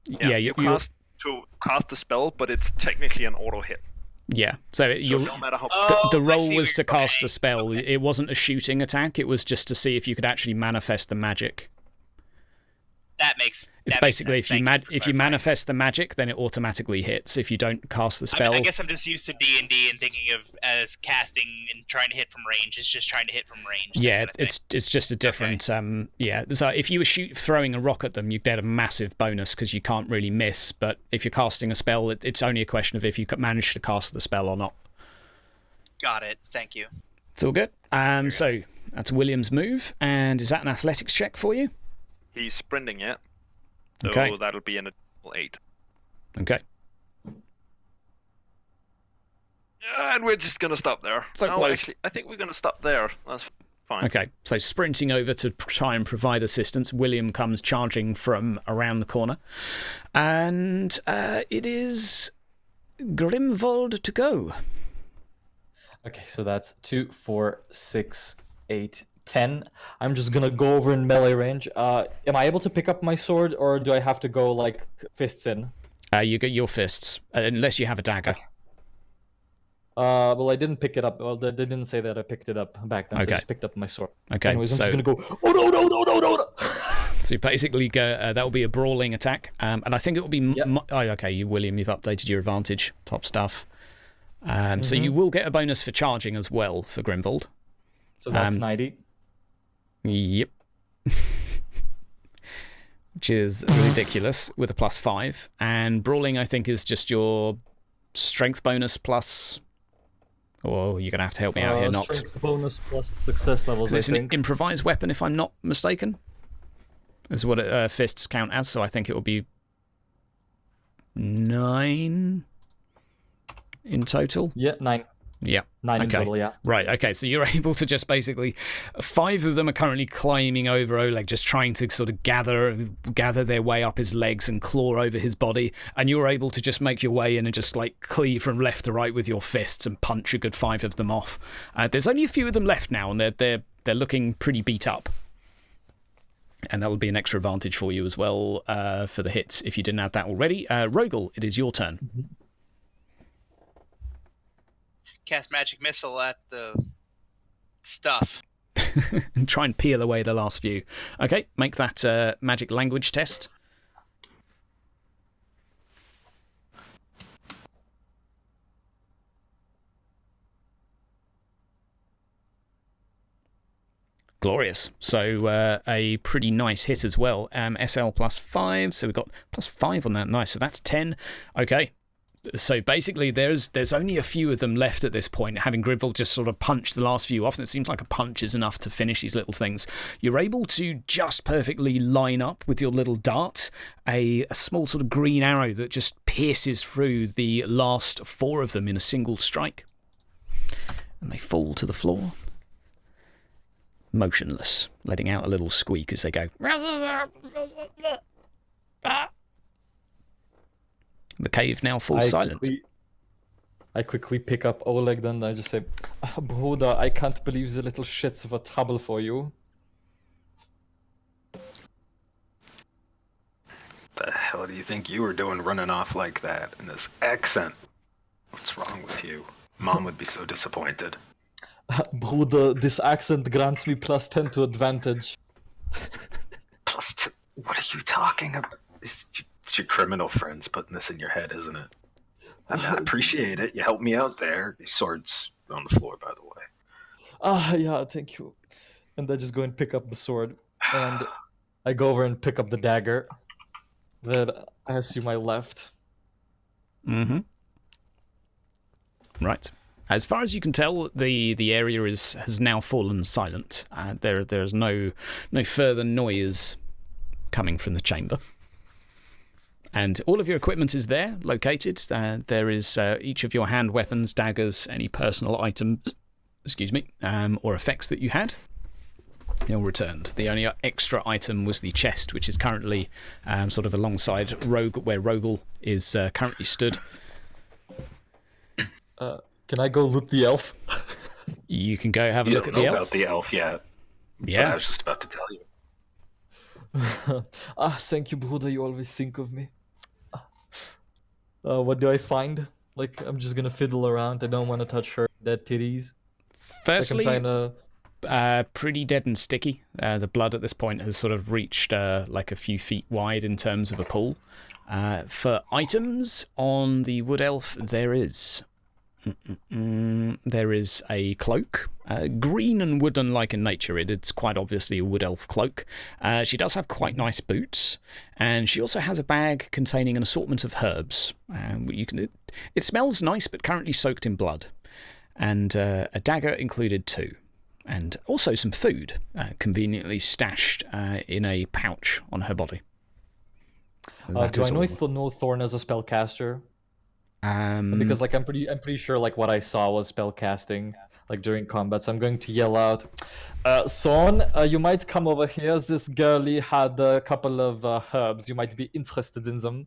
Yeah, you cast to cast the spell, but it's technically an auto hit. Yeah, so no matter how the roll was to cast a spell. It wasn't a shooting attack. It was just to see if you could actually manifest the magic. That makes. It's that makes basically sense. if you manifest the magic, then it automatically hits. If you don't cast the spell, I guess I'm just used to D&D and thinking of as casting and trying to hit from range. It's just trying to hit from range. yeah, it's just a different. Yeah, so if you were throwing a rock at them, you get a massive bonus because you can't really miss. But if you're casting a spell, it's only a question of if you manage to cast the spell or not. Got it. Thank you. It's all good. So that's William's move, and is that an athletics check for you? He's sprinting it. So Okay. that'll be an additional 8. Okay. And we're just going to stop there. So close. Actually, I think we're going to stop there. That's fine. Okay, so sprinting over to try and provide assistance, William comes charging from around the corner. And it is Grimvold to go. Okay, so that's 2, 4, 6, 8, 10. I'm just gonna go over in melee range. Am I able to pick up my sword, or do I have to go like fists in? You get your fists, unless you have a dagger. Well, I didn't pick it up. Well, they didn't say that I picked it up back then. So Okay. I just picked up my sword. Okay, Anyways, I'm so just gonna go. Oh no no no no no no! so you basically go. That will be a brawling attack, and I think it will be. Yep. Okay, William, you've updated your advantage. Top stuff. So you will get a bonus for charging as well for Grimvold. So that's 90. Yep. Which is ridiculous with a +5. And brawling, I think, is just your strength bonus plus. Or you're going to have to help me out here. Not. Strength bonus plus success levels. It's I an think. improvised weapon, if I'm not mistaken. Is what fists count as. So I think it will be 9 in total. Yeah, 9. Yeah. 9 in Okay. total. Yeah. Right, okay, so you're able to just basically... 5 of them are currently climbing over Oleg, just trying to sort of gather their way up his legs and claw over his body, and you're able to just make your way in and just like cleave from left to right with your fists and punch a good 5 of them off. There's only a few of them left now, and they're looking pretty beat up. And that'll be an extra advantage for you as well for the hits, if you didn't have that already. Rogel, it is your turn. Cast magic missile at the stuff. And try and peel away the last few. Okay, make that magic language test. Glorious. So a pretty nice hit as well. SL +5, so we've got +5 on that. Nice, so that's 10. Okay. So basically, there's only a few of them left at this point, having Grimvold just sort of punched the last few off, and it seems like a punch is enough to finish these little things. You're able to just perfectly line up with your little dart a small sort of green arrow that just pierces through the last 4 of them in a single strike. And they fall to the floor, motionless, letting out a little squeak as they go. The cave now falls silent. I quickly pick up Oleg, then I just say, Bruder, I can't believe the little shits of a trouble for you. The hell do you think you were doing running off like that in this accent? What's wrong with you? Mom would be so disappointed. Bruder, this accent grants me +10 to advantage. What are you talking about? It's your criminal friends putting this in your head, isn't it? I appreciate it. You helped me out there. Your sword's on the floor, by the way. Yeah, thank you. And I just go and pick up the sword. And I go over and pick up the dagger that I assume I left. Mm-hmm. Right. As far as you can tell, the area has now fallen silent. There's no further noise coming from the chamber. And all of your equipment is there, located. There is each of your hand weapons, daggers, any personal items, or effects that you had. You're returned. The only extra item was the chest, which is currently sort of alongside where Rogel is currently stood. Can I go loot the elf? You can go have a You look don't at the know elf. about the elf yet. Yeah. I was just about to tell you. Thank you, Bruder. You always think of me. What do I find? Like, I'm just gonna fiddle around. I don't want to touch her dead titties. Firstly, Like, I'm trying to... pretty dead and sticky. The blood at this point has sort of reached like a few feet wide in terms of a pool. For items on the wood elf, there is a cloak, green and wooden-like in nature. It's quite obviously a wood elf cloak. She does have quite nice boots, and she also has a bag containing an assortment of herbs. It smells nice, but currently soaked in blood, and a dagger included too, and also some food, conveniently stashed in a pouch on her body. Do I know Thorn as a spellcaster? Because like I'm pretty sure like what I saw was spellcasting like during combat, so I'm going to yell out, Son, you might come over here. This girlie had a couple of herbs. You might be interested in them.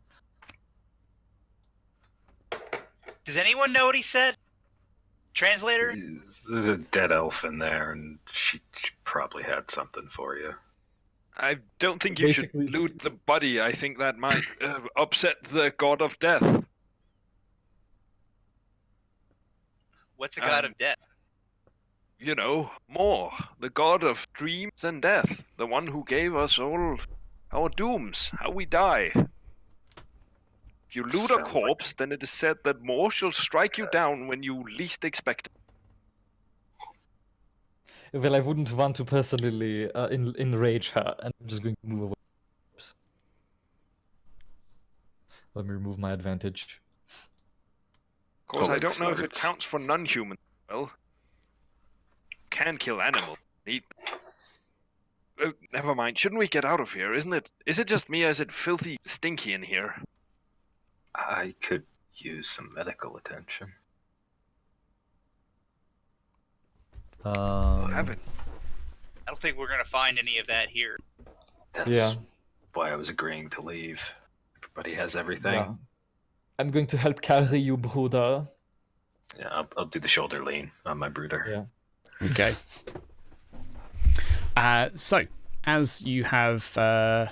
Does anyone know what he said? Translator? There's a dead elf in there, and she probably had something for you. I don't think you should loot the body. I think that might upset the god of death. What's a god of death? You know, More, the god of dreams and death, the one who gave us all our dooms, how we die. If you loot a corpse, then it is said that More shall strike you down when you least expect it. Well, I wouldn't want to personally enrage her, and I'm just going to move away. Oops. Let me remove my advantage. Of course, I don't know if it counts for non-human. Well, can kill animals. Never mind. Shouldn't we get out of here? Isn't it? Is it just me, or is it filthy stinky in here? I could use some medical attention. Have it. I don't think we're gonna find any of that here. That's why I was agreeing to leave. Everybody has everything. Yeah. I'm going to help carry you, Bruder. Yeah, I'll do the shoulder lean on my brooder. Yeah. Okay. So, as you have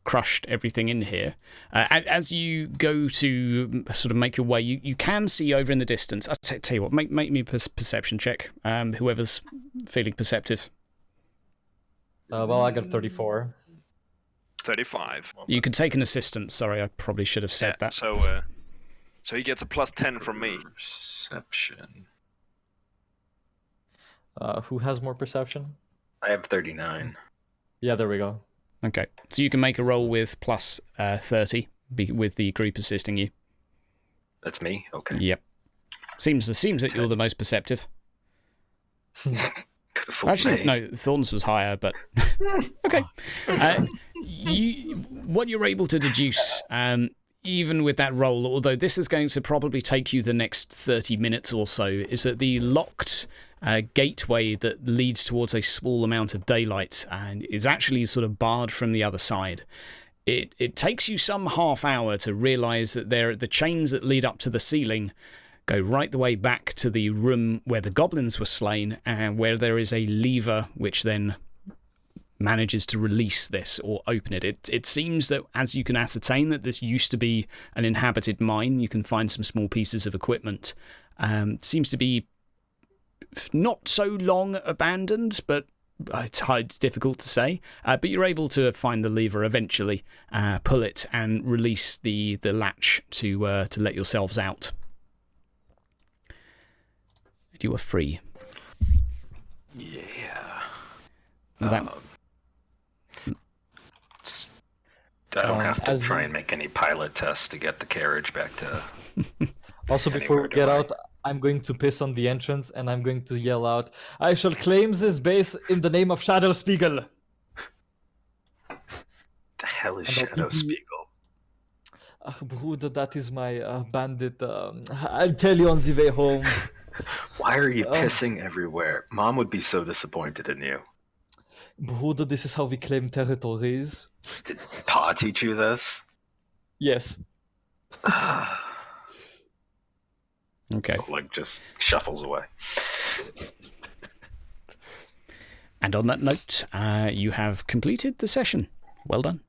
crushed everything in here, as you go to sort of make your way, you can see over in the distance. I'll tell you what, make me a perception check. Whoever's feeling perceptive. Well, I got 34. 35. You can take an assistant. Sorry, I probably should have said that. So he gets a plus 10 from me. Perception. Who has more perception? I have 39. Yeah, there we go. Okay, so you can make a roll with plus 30 with the group assisting you. That's me? Okay. Yep. Seems that you're the most perceptive. Actually, no, Thorns was higher, but okay. What you're able to deduce, even with that roll, although this is going to probably take you the next 30 minutes or so, is that the locked gateway that leads towards a small amount of daylight and is actually sort of barred from the other side. It takes you some half hour to realise that the chains that lead up to the ceiling go right the way back to the room where the goblins were slain, and where there is a lever which then manages to release this or open it. It seems that, as you can ascertain, that this used to be an inhabited mine. You can find some small pieces of equipment. Seems to be not so long abandoned, but it's difficult to say. But you're able to find the lever eventually, pull it, and release the latch to let yourselves out. You are free. Yeah. That... I don't have to try and make any pilot tests to get the carriage back to... Also, before we get out, I'm going to piss on the entrance, and I'm going to yell out, I shall claim this base in the name of Shadowspiegel. The hell is Shadowspiegel? Bruder, that is my bandit. I'll tell you on the way home. Why are you pissing everywhere? Mom would be so disappointed in you. Bruder, this is how we claim territories. Did Pa teach you this? Yes. Okay. Oleg just shuffles away. And on that note, you have completed the session. Well done.